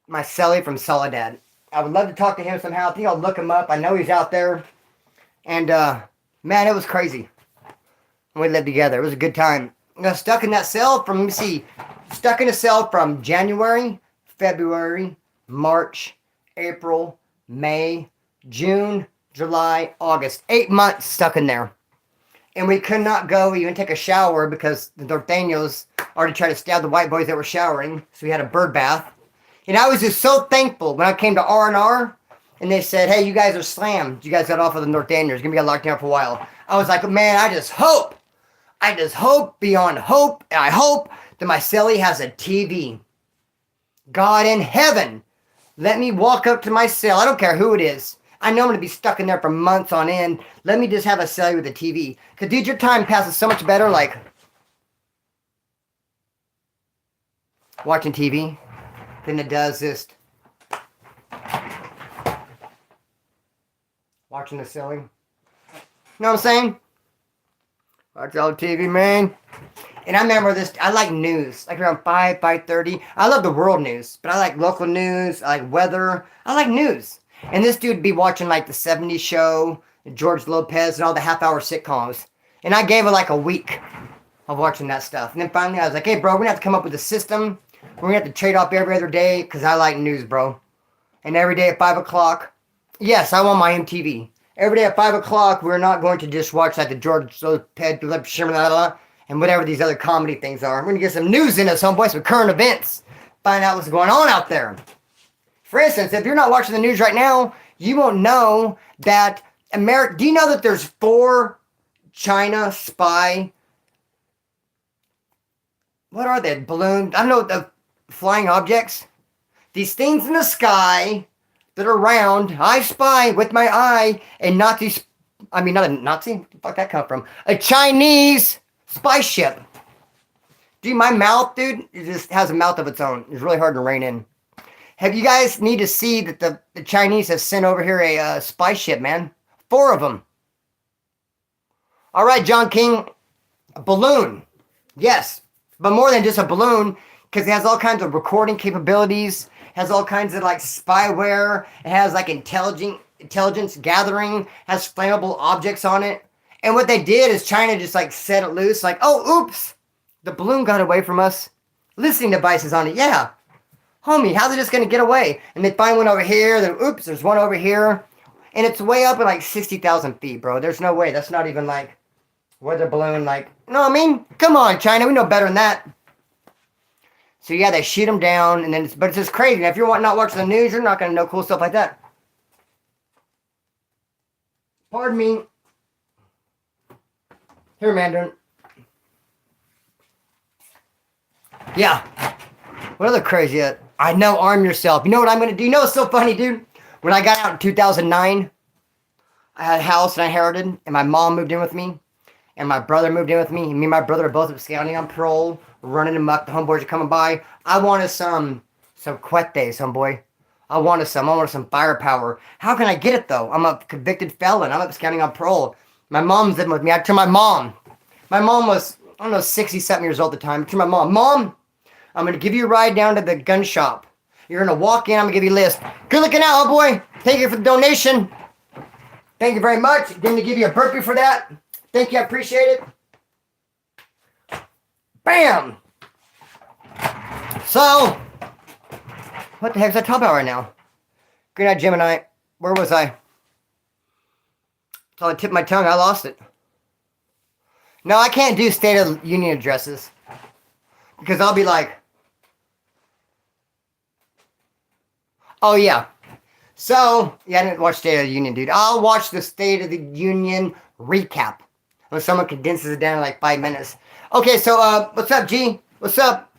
Speaker 1: My celly from Soledad. I would love to talk to him somehow. I think I'll look him up. I know he's out there. And, man, it was crazy when we lived together. It was a good time. I got stuck in that cell from, let me see, stuck in a cell from January, February, March, April, May, June, July, August. 8 months stuck in there. And we could not go even take a shower because the Norteños already tried to stab the white boys that were showering. So we had a bird bath. And I was just so thankful when I came to R&R and they said, hey, you guys are slammed. You guys got off of the Norteños. You're going to be locked down for a while. I was like, man, I just hope beyond hope, and I hope that my cellie has a TV. God in heaven, let me walk up to my cell. I don't care who it is. I know I'm going to be stuck in there for months on end. Let me just have a cellie with a TV. Because, dude, your time passes so much better, like, watching TV than it does just watching the cellie. You know what I'm saying? Watch all TV, man. And I remember this, I like news, like around 5:30. I love the world news, but I like local news, I like weather. I like news. And this dude would be watching like the 70s show, George Lopez, and all the half-hour sitcoms. And I gave it like a week of watching that stuff. And then finally I was like, hey, bro, we're going to have to come up with a system. We're going to have to trade off every other day because I like news, bro. And every day at 5 o'clock, yes, I want my MTV. Every day at 5 o'clock, we're not going to just watch like the George Lopez, and whatever these other comedy things are. We're going to get some news in us, homeboy, some current events. Find out what's going on out there. For instance, if you're not watching the news right now, you won't know that America... Do you know that there's 4 China spy... What are they? Balloons? I don't know, the flying objects? These things in the sky that are round. I spy with my eye a Nazi... I mean, not a Nazi? Where the fuck that come from? A Chinese spy ship. Dude, my mouth, dude, it just has a mouth of its own. It's really hard to rein in. Have you guys need to see that the Chinese have sent over here a spy ship, man? 4 of them. All right, John King. A balloon. Yes. But more than just a balloon, because it has all kinds of recording capabilities, has all kinds of like spyware, it has like intelligence gathering, has flammable objects on it. And what they did is China just like set it loose, like, oh, oops, the balloon got away from us. Listening devices on it, yeah. Homie, how's it just going to get away? And they find one over here, then oops, there's one over here. And it's way up at like 60,000 feet, bro. There's no way. That's not even like weather balloon, like, you know what I mean? Come on, China, we know better than that. So yeah, they shoot them down, and then but it's just crazy. Now, if you're not watching the news, you're not going to know cool stuff like that. Pardon me. Here, Mandarin. Yeah. What other crazy? I know, arm yourself. You know what I'm going to do? You know what's so funny, dude? When I got out in 2009, I had a house and I inherited, and my mom moved in with me, and my brother moved in with me. And me and my brother are both scouting on parole, running amok. The homeboys are coming by. I wanted some cuetes, homeboy. I wanted some firepower. How can I get it, though? I'm a convicted felon. I'm up scouting on parole. My mom's living with me. I turned my mom. My mom was, I don't know, 60-something years old at the time. I turned my mom. Mom, I'm going to give you a ride down to the gun shop. You're going to walk in. I'm going to give you a list. Good looking out, homeboy. Thank you for the donation. Thank you very much. Going to give you a burpee for that. Thank you. I appreciate it. Bam. So, what the heck is I talking about right now? Good night, Gemini. Where was I? So I tipped my tongue. I lost it. No, I can't do State of Union addresses. Because I'll be like, oh, yeah. So, yeah, I didn't watch State of the Union, dude. I'll watch the State of the Union recap. When someone condenses it down in like 5 minutes. Okay, so, what's up, G? What's up?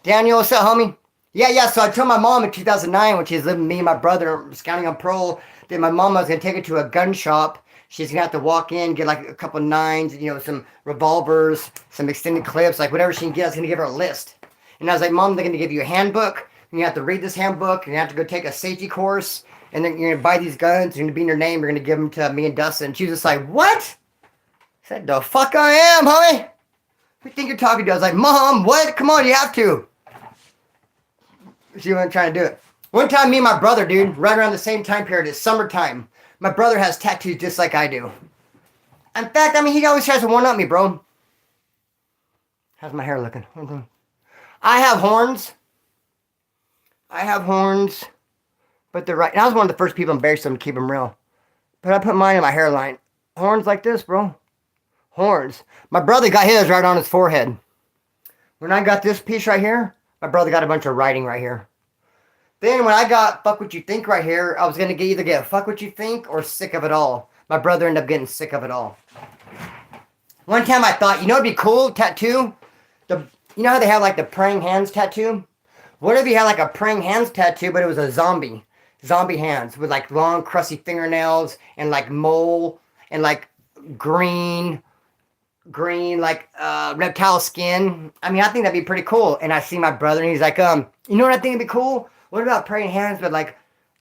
Speaker 1: Daniel, what's up, homie? Yeah, so I told my mom in 2009, when she was living with me and my brother, scouting on parole, that my mom was going to take her to a gun shop. She's going to have to walk in, get like a couple of nines, you know, some revolvers, some extended clips, like whatever she can get. I was going to give her a list. And I was like, Mom, they're going to give you a handbook. And you have to read this handbook. And you have to go take a safety course. And then you're going to buy these guns. They're going to be in your name. You're going to give them to me and Dustin. And she was just like, what? I said, the fuck I am, homie. Who do you think you're talking to? I was like, Mom, what? Come on, you have to. She wasn't trying to do it. One time, me and my brother, dude, right around the same time period, it's summertime. My brother has tattoos just like I do. In fact, I mean, he always tries to one-up me, bro. How's my hair looking? I have horns. I have horns. But they're right. And I was one of the first people embarrassed them to keep them real. But I put mine in my hairline. Horns like this, bro. Horns. My brother got his right on his forehead. When I got this piece right here, my brother got a bunch of writing right here. Then when I got fuck what you think right here, I was going to either get fuck what you think or sick of it all. My brother ended up getting sick of it all. One time I thought, you know, it'd be cool tattoo. You know how they have like the praying hands tattoo? What if you had like a praying hands tattoo, but it was a zombie hands with like long crusty fingernails and like mole and like green like reptile skin. I mean, I think that'd be pretty cool. And I see my brother and he's like, you know what I think would be cool? What about praying hands with like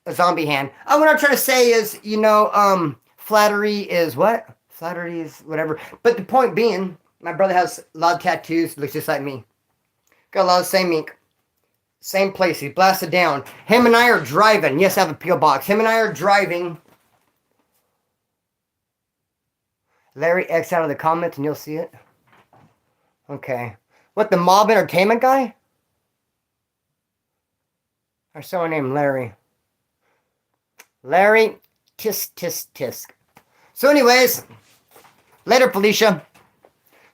Speaker 1: a zombie hand? Oh, what I'm trying to say is, you know, flattery is what? Flattery is whatever. But the point being, my brother has a lot of tattoos, looks just like me. Got a lot of same ink. Same place. He blasted down. Him and I are driving. Yes, I have a P.O. box. Him and I are driving. Larry X out of the comments and you'll see it. Okay. What, the mob entertainment guy? Or someone named Larry. Larry, tisk. So anyways, later, Felicia.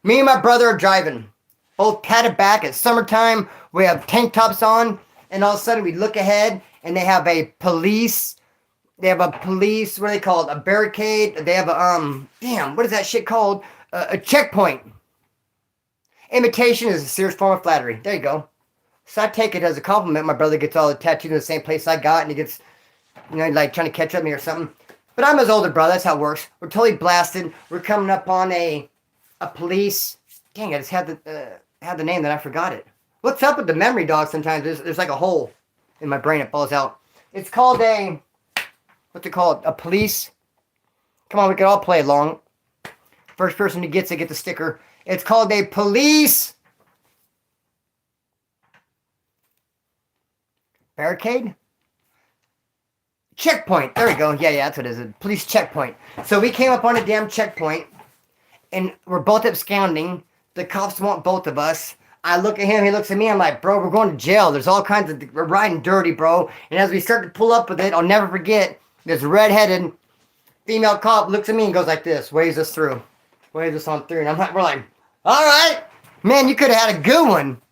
Speaker 1: Me and my brother are driving. Both padded back. It's summertime. We have tank tops on. And all of a sudden we look ahead and they have a police. They have a police, what do they call it? A barricade. They have a, damn, what is that shit called? A checkpoint. Imitation is a serious form of flattery. There you go. So I take it as a compliment. My brother gets all the tattoos in the same place I got. And he gets, you know, like trying to catch up me or something. But I'm his older brother. That's how it works. We're totally blasted. We're coming up on a police. Dang, I just had the name that I forgot it. What's up with the memory, dog? Sometimes there's like a hole in my brain. It falls out. It's called a, what's it called? A police. Come on, we can all play along. First person who gets it gets the sticker. It's called a police barricade. Checkpoint. There we go. Yeah, that's what it is. A police checkpoint. So we came up on a damn checkpoint, and we're both absconding. The cops want both of us. I look at him. He looks at me. I'm like, bro, we're going to jail. There's all kinds of... We're riding dirty, bro. And as we start to pull up with it, I'll never forget, this redheaded female cop looks at me and goes like this. Waves us through. Waves us on through. And we're like, all right. Man, you could have had a good one.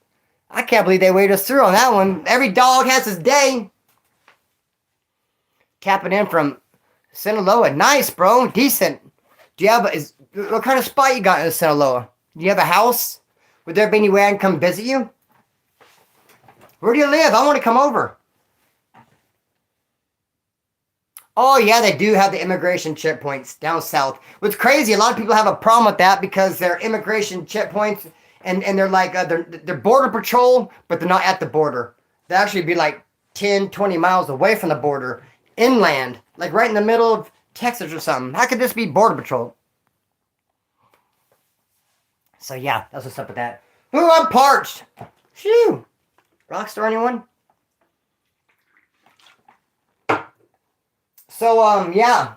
Speaker 1: I can't believe they waved us through on that one. Every dog has his day. Tapping in from Sinaloa. Nice, bro. Decent. Do you have what kind of spot you got in Sinaloa? Do you have a house? Would there be any way I can come visit you? Where do you live? I want to come over. Oh, yeah, they do have the immigration checkpoints down south. What's crazy, a lot of people have a problem with that because they're immigration checkpoints and they're like, they're border patrol, but they're not at the border. They actually be like 10, 20 miles away from the border, inland, like right in the middle of Texas or something. How could this be border patrol? So yeah, that's what's up with that. Ooh, I'm parched. Phew. Rockstar, anyone? So, yeah.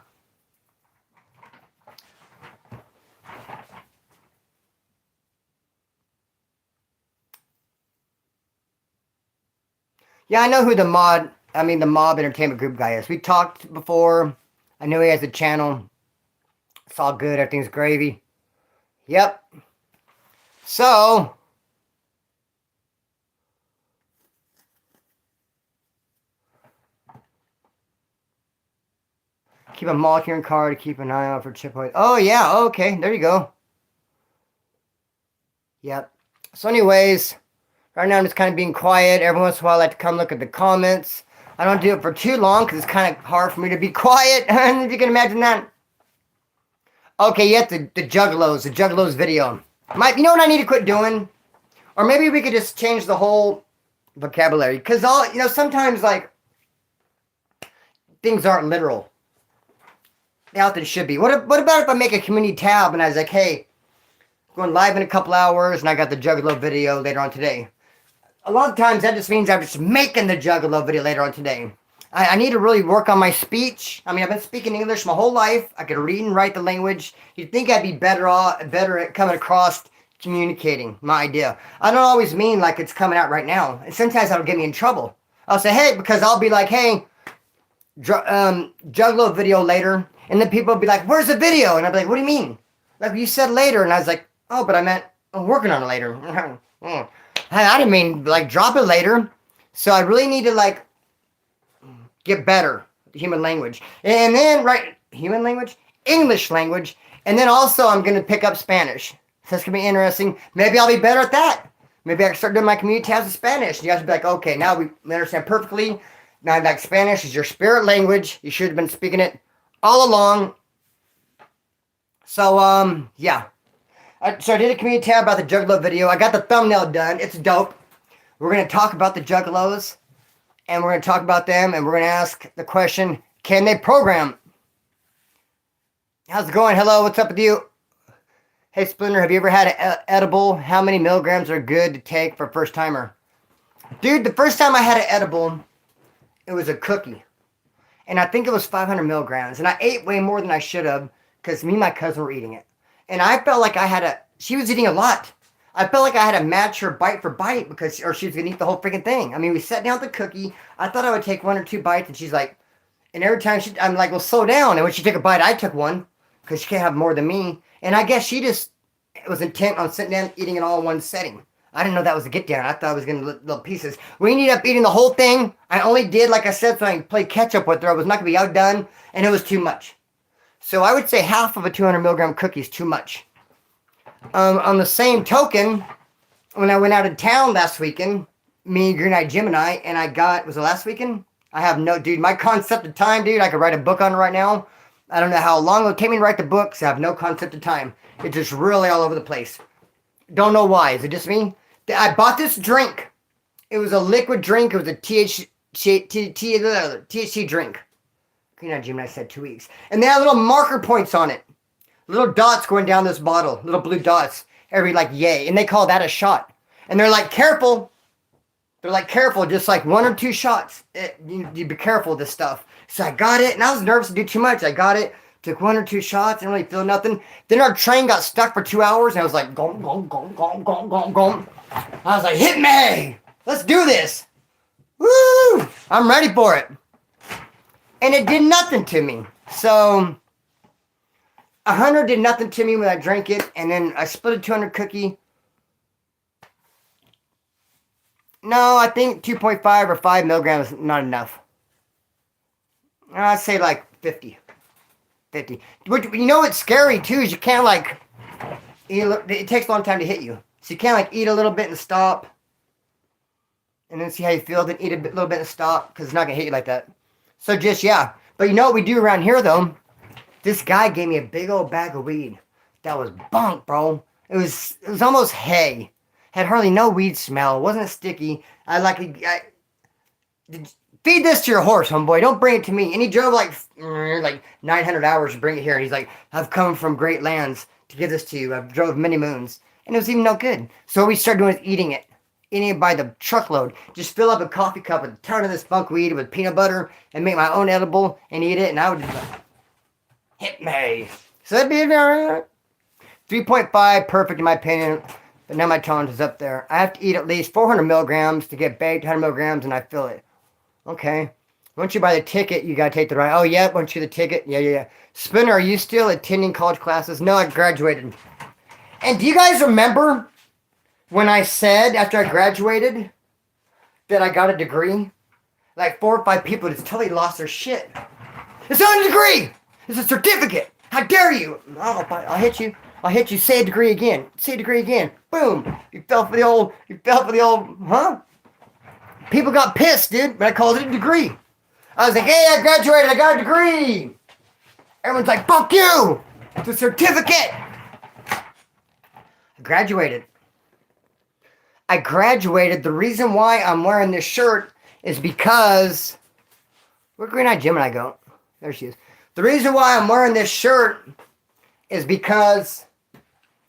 Speaker 1: Yeah, I know who the mob entertainment group guy is. We talked before. I know he has a channel. It's all good. Everything's gravy. Yep. So, keep a molecule card to keep an eye out for chip away. Oh, yeah. Okay. There you go. Yep. So anyways, right now I'm just kind of being quiet. Every once in a while I like to come look at the comments. I don't do it for too long because it's kind of hard for me to be quiet. If you can imagine that. Okay, yet the Juggalos video. You know what I need to quit doing? Or maybe we could just change the whole vocabulary. Because sometimes like things aren't literal. They often should be. What about if I make a community tab and I was like, hey, going live in a couple hours and I got the Juggalo video later on today. A lot of times that just means I'm just making the Juggalo video later on today. I need to really work on my speech. I mean, I've been speaking English my whole life. I could read and write the language. You'd think I'd be better at coming across communicating my idea. I don't always mean like it's coming out right now. And sometimes that'll get me in trouble. I'll say, hey, because I'll be like, hey, Juggalo video later. And then people will be like, where's the video? And I'll be like, what do you mean? Like, you said later. And I was like, oh, but I meant I'm working on it later. I didn't mean, like, drop it later. So I really need to, like, get better at human language. And then, human language? English language. And then also I'm going to pick up Spanish. So that's going to be interesting. Maybe I'll be better at that. Maybe I can start doing my community tabs in Spanish. And you guys will be like, okay, now we understand perfectly. Now, like, Spanish is your spirit language. You should have been speaking it all along. So, yeah. So I did a community tab about the Juggalo video. I got the thumbnail done. It's dope. We're going to talk about the Juggalos. And we're going to talk about them. And we're going to ask the question, can they program? How's it going? Hello, what's up with you? Hey, Splinter, have you ever had an edible? How many milligrams are good to take for a first timer? Dude, the first time I had an edible, it was a cookie. And I think it was 500 milligrams. And I ate way more than I should have because me and my cousin were eating it. And I felt like she was eating a lot. I felt like I had to match her bite for bite or she was going to eat the whole freaking thing. I mean, we sat down with the cookie. I thought I would take 1 or 2 bites. And she's like, and every time I'm like, well, slow down. And when she took a bite, I took one because she can't have more than me. And I guess she just was intent on sitting down eating it all in one setting. I didn't know that was a get down. I thought I was going to little pieces. We ended up eating the whole thing. I only did, like I said, so I could play catch up with her. I was not going to be outdone, and it was too much. So I would say half of a 200 milligram cookie is too much. On the same token, when I went out of town last weekend, me, Green Eye Gemini, and was it last weekend? Dude, my concept of time, dude, I could write a book on it right now. I don't know how long it'll take me to write the book, so I have no concept of time. It's just really all over the place. Don't know why. Is it just me? I bought this drink. It was a liquid drink. It was a THC drink. Green Eye Gemini said 2 weeks. And they had little marker points on it. Little dots going down this bottle. Little blue dots. Every like, yay. And they call that a shot. And they're like, careful. They're like, careful. Just like 1 or 2 shots. You be careful with this stuff. So I got it. And I was nervous to do too much. I got it. Took 1 or 2 shots. Didn't really feel nothing. Then our train got stuck for 2 hours. And I was like, gom, gom, gom, gom, gom, gom, gom. I was like, hit me. Let's do this. Woo. I'm ready for it. And it did nothing to me. So 100 did nothing to me when I drank it. And then I split a 200 cookie. No, I think 2.5 or 5 milligrams is not enough. I'd say like 50. You know what's scary too is you can't like eat. It takes a long time to hit you. So you can't like eat a little bit and stop. And then see how you feel. Then eat a little bit and stop. Because it's not going to hit you like that. So just, yeah. But you know what we do around here though? This guy gave me a big old bag of weed. That was bunk, bro. It was almost hay. Had hardly no weed smell. It wasn't sticky. Feed this to your horse, homeboy. Don't bring it to me. And he drove like 900 hours to bring it here. And he's like, I've come from great lands to give this to you. I've drove many moons. And it was even no good. So what we started doing is eating it. Eating it by the truckload. Just fill up a coffee cup with a ton of this bunk weed with peanut butter and make my own edible and eat it. And I would just like, hit me. So that'd be 3.5, perfect in my opinion. But now my tolerance is up there. I have to eat at least 400 milligrams to get baked 100 milligrams and I feel it. Okay. Once you buy the ticket, you gotta take the ride. Oh, yeah. Once you get the ticket. Yeah. Spinner, are you still attending college classes? No, I graduated. And do you guys remember when I said after I graduated that I got a degree? Like 4 or 5 people just totally lost their shit. It's not a degree. It's a certificate. How dare you? Oh, I'll hit you. Say a degree again. Boom. You fell for the old, huh? People got pissed, dude, but I called it a degree. I was like, hey, I graduated. I got a degree. Everyone's like, fuck you. It's a certificate. I graduated. The reason why I'm wearing this shirt is because... Where'd Green Eye Gemini go? There she is. The reason why I'm wearing this shirt is because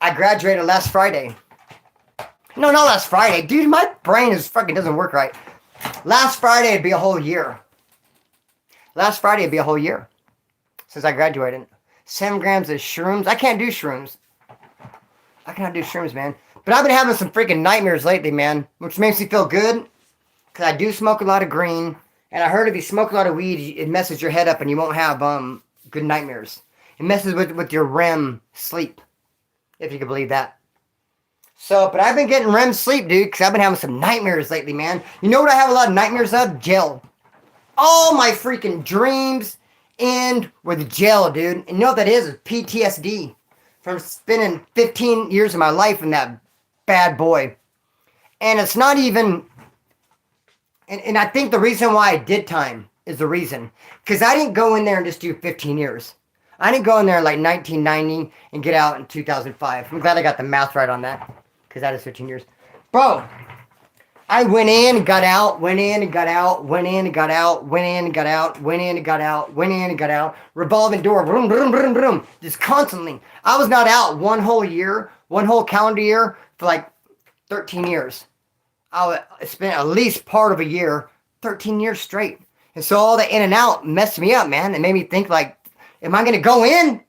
Speaker 1: I graduated last Friday. No, not last Friday. Dude, my brain fucking doesn't work right. Last Friday it'd be a whole year. Since I graduated. 7 grams of shrooms. I can't do shrooms. I cannot do shrooms, man. But I've been having some freaking nightmares lately, man, which makes me feel good because I do smoke a lot of green, and I heard if you smoke a lot of weed, it messes your head up and you won't have good nightmares. It messes with your REM sleep, if you can believe that. So, but I've been getting REM sleep, dude, because I've been having some nightmares lately, man. You know what I have a lot of nightmares of? Jail. All my freaking dreams end with jail, dude. And you know what that is? It's PTSD from spending 15 years of my life in that bad boy. And it's not even... And I think the reason why I did time is the reason. Because I didn't go in there and just do 15 years. I didn't go in there in like 1990 and get out in 2005. I'm glad I got the math right on that. Because that is 15 years. Bro, I went in and got out, went in and got out, went in and got out, went in and got out, went in and got out, went in and got out. Revolving door, boom, boom, boom, boom. Just constantly. I was not out one whole year, one whole calendar year for like 13 years. I spent at least part of a year, 13 years straight. And so all the in and out messed me up, man. It made me think like, am I going to go in?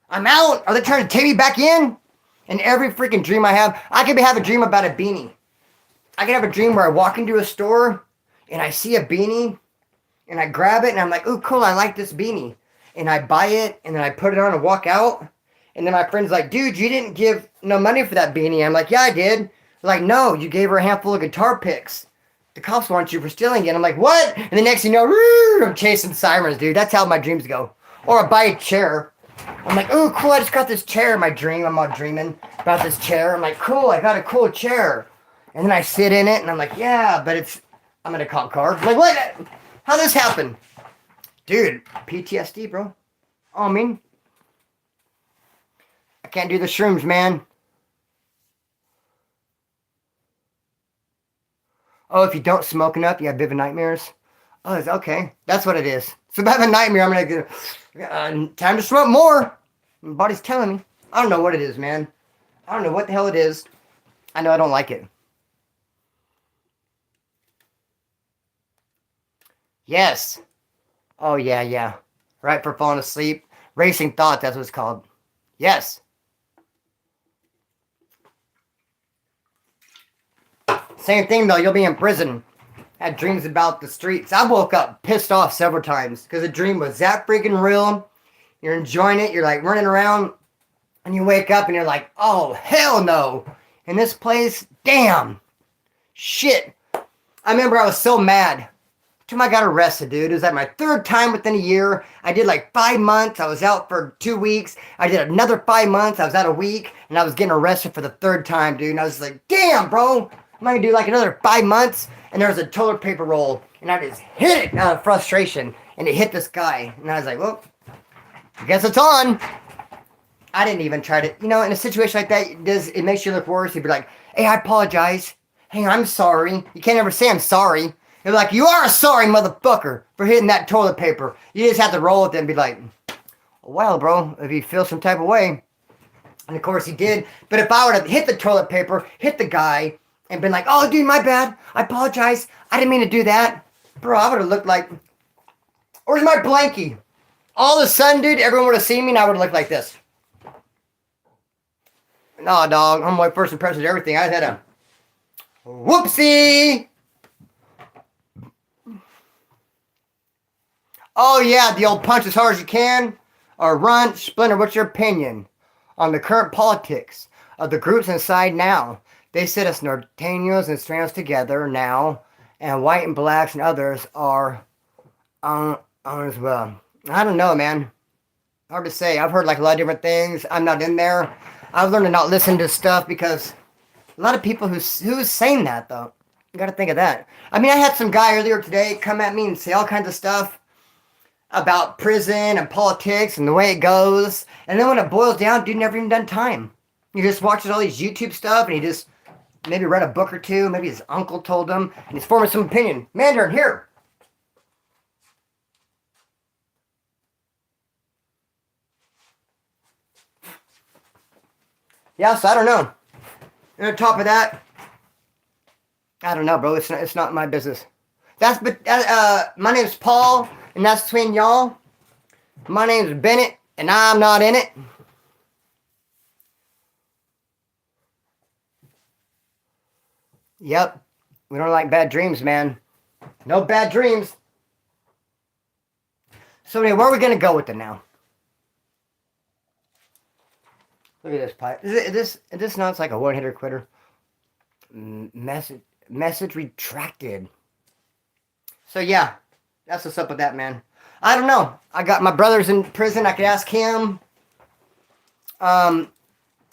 Speaker 1: I'm out. Are they trying to take me back in? And every freaking dream I have, I could have a dream about a beanie. I could have a dream where I walk into a store and I see a beanie and I grab it and I'm like, ooh, cool, I like this beanie. And I buy it and then I put it on and walk out. And then my friend's like, dude, you didn't give no money for that beanie. I'm like, yeah, I did. They're like, no, you gave her a handful of guitar picks. The cops want you for stealing it. I'm like, what? And the next thing you know, I'm chasing sirens, dude. That's how my dreams go. Or I buy a chair. I'm like, ooh, cool, I just got this chair in my dream. I'm all dreaming about this chair. I'm like, cool, I got a cool chair. And then I sit in it, and I'm like, yeah, but I'm in a cop car. I'm like, what? How'd this happen? Dude, PTSD, bro. Oh, I mean, I can't do the shrooms, man. Oh, if you don't smoke enough, you have vivid nightmares. Oh, it's okay. That's what it is. So if I have a nightmare, I'm going to time to smoke more. My body's telling me. I don't know what it is, man. I don't know what the hell it is. I know I don't like it. Yes. Oh, yeah. Right for falling asleep. Racing thought, that's what it's called. Yes. Same thing, though. You'll be in prison. Had dreams about the streets. I woke up pissed off several times because the dream was that freaking real. You're enjoying it. You're like running around. And you wake up and you're like, oh, hell no. In this place, damn. Shit. I remember I was so mad. Till I got arrested, dude. It was like my third time within a year. I did like 5 months. I was out for 2 weeks. I did another 5 months. I was out a week. And I was getting arrested for the third time, dude. And I was like, damn, bro. I'm going to do like another 5 months. And there was a toilet paper roll. And I just hit it out of frustration. And it hit this guy. And I was like, well, I guess it's on. I didn't even try to, in a situation like that, it makes you look worse. You'd be like, hey, I apologize. Hey, I'm sorry. You can't ever say I'm sorry. They're like, you are a sorry motherfucker for hitting that toilet paper. You just have to roll with it and be like, well, bro, if you feel some type of way. And of course he did. But if I would have hit the toilet paper, hit the guy, and been like, oh, dude, my bad. I apologize. I didn't mean to do that. Bro, I would have looked like, where's my blankie? All of a sudden, dude, everyone would have seen me and I would have looked like this. Nah, dog, I'm my first impression of everything. I had a whoopsie. Oh, yeah, the old punch as hard as you can. Or run. Splinter, what's your opinion on the current politics of the groups inside now? They said us Norteños and strands together now, and white and blacks and others are on as well. I don't know, man. Hard to say. I've heard like a lot of different things. I'm not in there. I've learned to not listen to stuff because a lot of people who is saying that, though. You got to think of that. I mean, I had some guy earlier today come at me and say all kinds of stuff about prison and politics and the way it goes. And then when it boils down, dude never even done time. He just watches all these YouTube stuff and he just maybe read a book or two. Maybe his uncle told him and he's forming some opinion. Mandarin, here. Yeah, so I don't know. And on top of that, I don't know, bro. It's not my business. My name's Paul, and that's between y'all. My name's Bennett, and I'm not in it. Yep. We don't like bad dreams, man. No bad dreams. So anyway, where are we going to go with it now? Look at this pipe. Is this not like a one-hitter quitter? Message retracted. So yeah, that's what's up with that, man. I don't know. I got my brother's in prison. I could ask him. Yeah,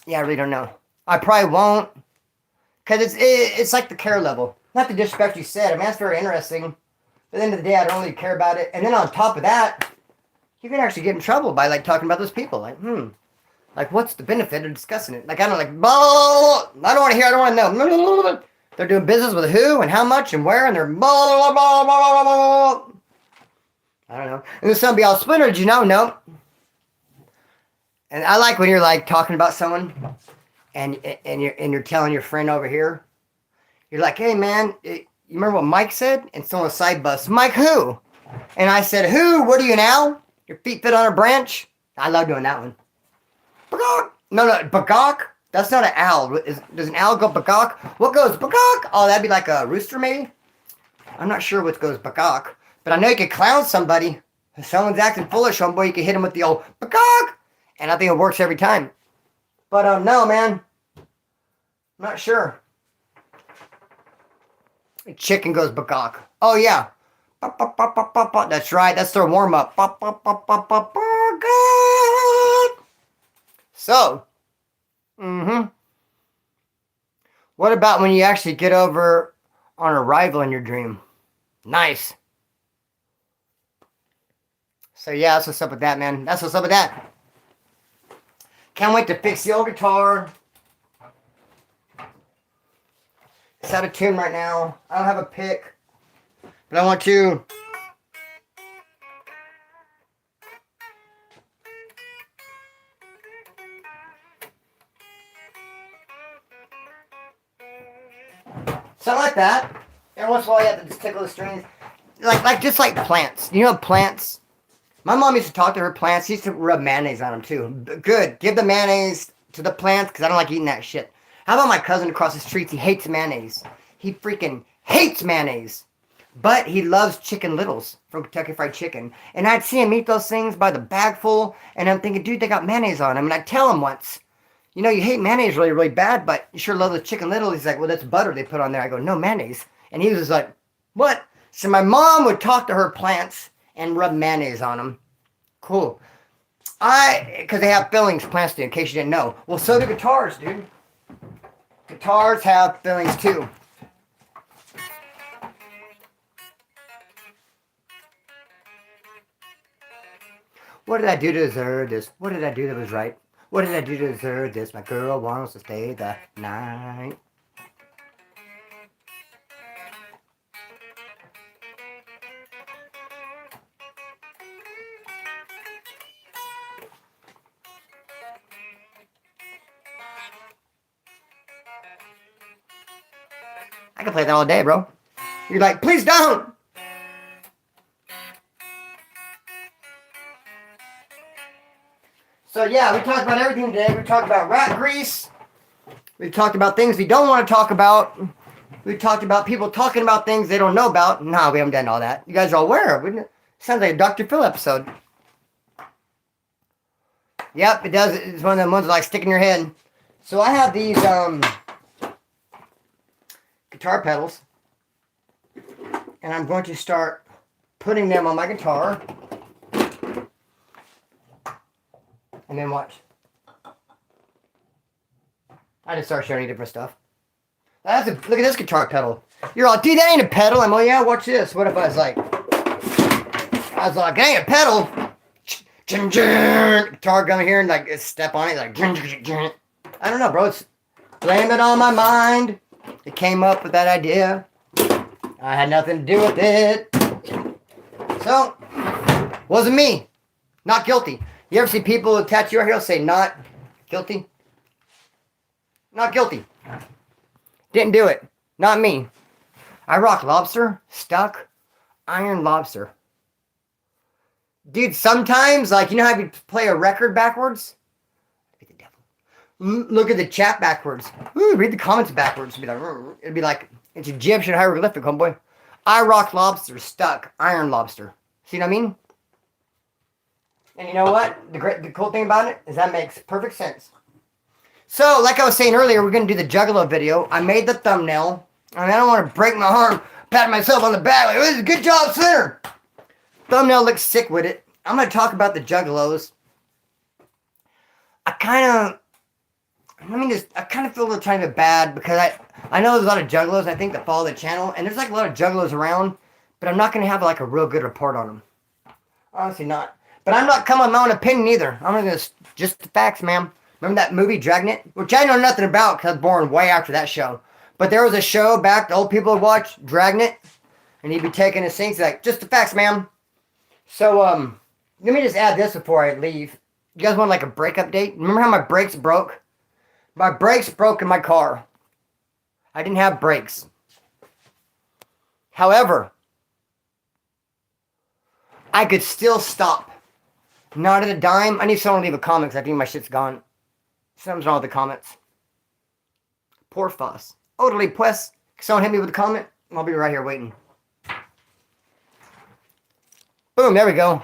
Speaker 1: I really don't know. I probably won't. Because it's like the care level. Not the disrespect you said. I mean, that's very interesting. But at the end of the day, I don't really care about it. And then on top of that, you can actually get in trouble by, like, talking about those people. Like, like, what's the benefit of discussing it? Like, I don't like, blah, blah, blah. I don't want to hear, I don't want to know. Blah, blah, blah, blah. They're doing business with who and how much and where, and they're blah, blah, blah, blah, blah, blah, blah. I don't know. And then some be all splintered, you know? No. And I like when you're, like, talking about someone, and you're telling your friend over here, you're like, hey, man, you remember what Mike said? And someone side busts, Mike who? And I said, who? What are you now? Your feet fit on a branch? I love doing that one. Bagok. No, bagok. That's not an owl. Does an owl go bagok? What goes bagok? Oh, that'd be like a rooster, maybe? I'm not sure what goes bagok. But I know you could clown somebody. If someone's acting foolish, homeboy, you can hit him with the old bagok. And I think it works every time. But, no, man. I'm not sure. A chicken goes bagok. Oh, yeah. That's right. That's their warm-up. So, what about when you actually get over on a rival in your dream? Nice. So, yeah, that's what's up with that, man. That's what's up with that. Can't wait to fix the old guitar. It's out of tune right now. I don't have a pick. But I want to... something like that. Every once in a while you have to just tickle the strings. Just like plants. You know plants? My mom used to talk to her plants. She used to rub mayonnaise on them too. Good. Give the mayonnaise to the plants because I don't like eating that shit. How about my cousin across the street? He hates mayonnaise. He freaking hates mayonnaise. But he loves Chicken Littles from Kentucky Fried Chicken. And I'd see him eat those things by the bagful. And I'm thinking, dude, they got mayonnaise on them. And I'd tell him once, you know, you hate mayonnaise really, really bad, but you sure love the Chicken Little. He's like, well, that's butter they put on there. I go, no, mayonnaise. And he was like, what? So my mom would talk to her plants and rub mayonnaise on them. Cool. Because they have fillings, plants do, in case you didn't know. Well, so do guitars, dude. Guitars have fillings too. What did I do to deserve this? What did I do that was right? What did I do to deserve this? My girl wants to stay the night. I can play that all day, bro. You're like, please don't! So yeah, we talked about everything today. We talked about rat grease. We talked about things we don't want to talk about. We talked about people talking about things they don't know about. Nah, we haven't done all that. You guys are all aware. It sounds like a Dr. Phil episode. Yep, it does. It's one of them ones that like stick in your head. So I have these guitar pedals. And I'm going to start putting them on my guitar. And then watch. I just start showing you different stuff. Look at this guitar pedal. You're all, dude, that ain't a pedal. I'm like, yeah, watch this. What if I was like, it ain't a pedal. Guitar coming here and like step on it, like, I don't know, bro. It's blame it on my mind. It came up with that idea. I had nothing to do with it. So, wasn't me. Not guilty. You ever see people with tattoo right here say not guilty? Not guilty. Didn't do it. Not me. I rock lobster, stuck, iron lobster. Dude, sometimes, like, you know how you play a record backwards? Be the devil. Look at the chat backwards. Ooh, read the comments backwards. It'd be like It's Egyptian hieroglyphic, homeboy. I rock lobster, stuck, iron lobster. See what I mean? And you know what? The cool thing about it is that makes perfect sense. So, like I was saying earlier, we're going to do the Juggalo video. I made the thumbnail. I mean, I don't want to break my arm, pat myself on the back. Like, this is a good job, Sinner. Thumbnail looks sick with it. I'm going to talk about the Juggalos. I kind of feel a little tiny bit bad because I know there's a lot of Juggalos, I think, that follow the channel. And there's like a lot of Juggalos around, but I'm not going to have like a real good report on them. Honestly not. But I'm not coming with my own opinion either. I'm going to just the facts, ma'am. Remember that movie, Dragnet? Which I know nothing about because I was born way after that show. But there was a show back the old people would watch, Dragnet. And he'd be taking his things like, just the facts, ma'am. So, let me just add this before I leave. You guys want like a brake update? Remember how my brakes broke? My brakes broke in my car. I didn't have brakes. However, I could still stop. Not at a dime. I need someone to leave a comment because I think my shit's gone. Something's wrong with the comments. Poor fuss. Orderly pues. Someone hit me with a comment. I'll be right here waiting. Boom, there we go.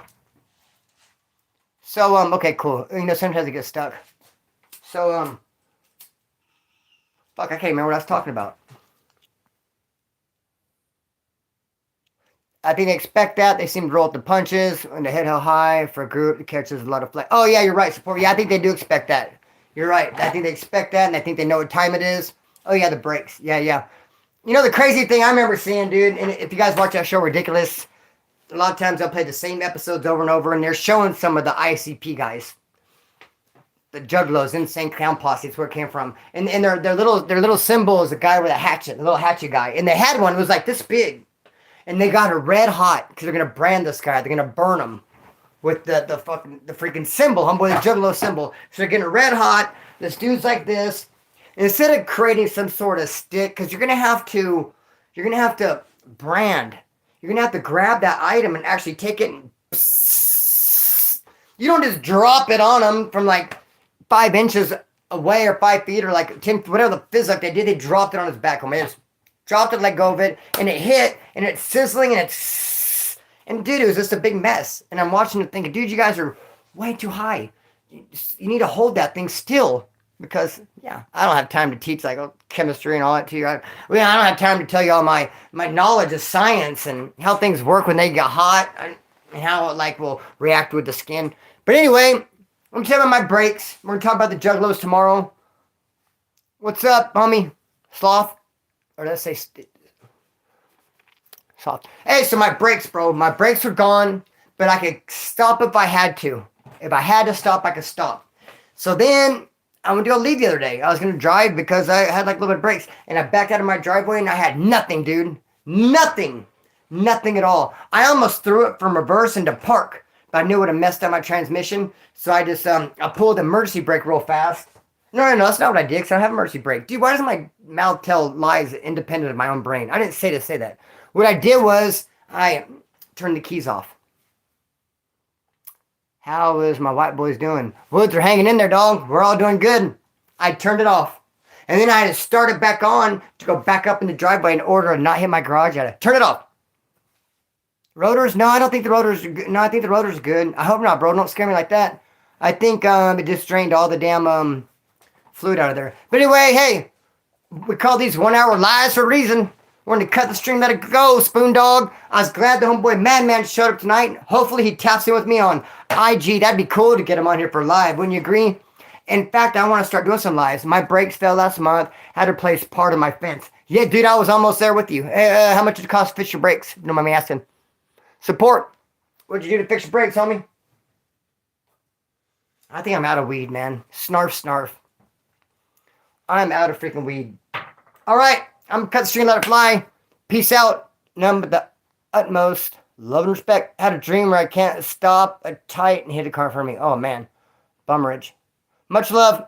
Speaker 1: So, okay, cool. You know, sometimes it gets stuck. So, fuck, I can't remember what I was talking about. I think they expect that. They seem to roll up the punches and they hit how high for a group that catches a lot of flack. Oh, yeah, you're right. Support. Yeah, I think they do expect that. You're right. I think they expect that, and I think they know what time it is. Oh, yeah, the brakes. Yeah, yeah. You know, the crazy thing I remember seeing, dude, and if you guys watch that show, Ridiculous, a lot of times they'll play the same episodes over and over, and they're showing some of the ICP guys. The Juggalos, Insane Clown Posse, that's where it came from. And their little symbol is a guy with a hatchet, the little hatchet guy. And they had one, it was like this big. And they got it red hot, because they're going to brand this guy. They're going to burn him with the freaking symbol, homeboy, the Juggalo symbol. So they're getting red hot. This dude's like this. And instead of creating some sort of stick, because you're going to have to brand. You're going to have to grab that item and actually take it and psst. You don't just drop it on them from like 5 inches away or 5 feet or like 10, whatever the physics they did. They dropped it on his back. They just dropped it, let go of it, and it hit, and it's sizzling, and it's... And dude, it was just a big mess. And I'm watching it thinking, dude, you guys are way too high. You need to hold that thing still. Because, yeah, I don't have time to teach, like, chemistry and all that to you. I don't have time to tell you all my knowledge of science and how things work when they get hot and how it, like, will react with the skin. But anyway, I'm going to tell you about my brakes. We're going to talk about the Juggalos tomorrow. What's up, homie? Sloth? Or let's say soft. Hey, so my brakes, bro. My brakes were gone, but I could stop if I had to. If I had to stop, I could stop. So then I went to go leave the other day. I was going to drive because I had like a little bit of brakes. And I backed out of my driveway and I had nothing, dude. Nothing. Nothing at all. I almost threw it from reverse into park. But I knew it would have messed up my transmission. So I just I pulled the emergency brake real fast. No, that's not what I did because I don't have an emergency brake. Dude, why doesn't my mouth tell lies independent of my own brain? I didn't say to say that. What I did was I turned the keys off. How is my white boys doing? Woods are hanging in there, dog. We're all doing good. I turned it off. And then I had to start it back on to go back up in the driveway in order to not hit my garage. I had to turn it off. Rotors? No, I don't think the rotors are good. No, I think the rotors are good. I hope not, bro. Don't scare me like that. I think it just drained all the damn fluid out of there. But anyway, hey, we call these 1 hour lives for a reason. We're going to cut the string, let it go, Spoon Dog. I was glad the homeboy Madman showed up tonight. Hopefully he taps in with me on IG. That'd be cool to get him on here for live. Wouldn't you agree? In fact, I want to start doing some lives. My brakes fell last month. Had to replace part of my fence. Yeah, dude, I was almost there with you. Hey, how much did it cost to fix your brakes? You don't mind me asking. Support. What'd you do to fix your brakes, homie? I think I'm out of weed, man. Snarf, snarf. I'm out of freaking weed. All right. I'm going to cut the string, let it fly. Peace out. None but the utmost love and respect. Had a dream where I can't stop a tight and hit a car in front of me. Oh, man. Bummerage. Much love.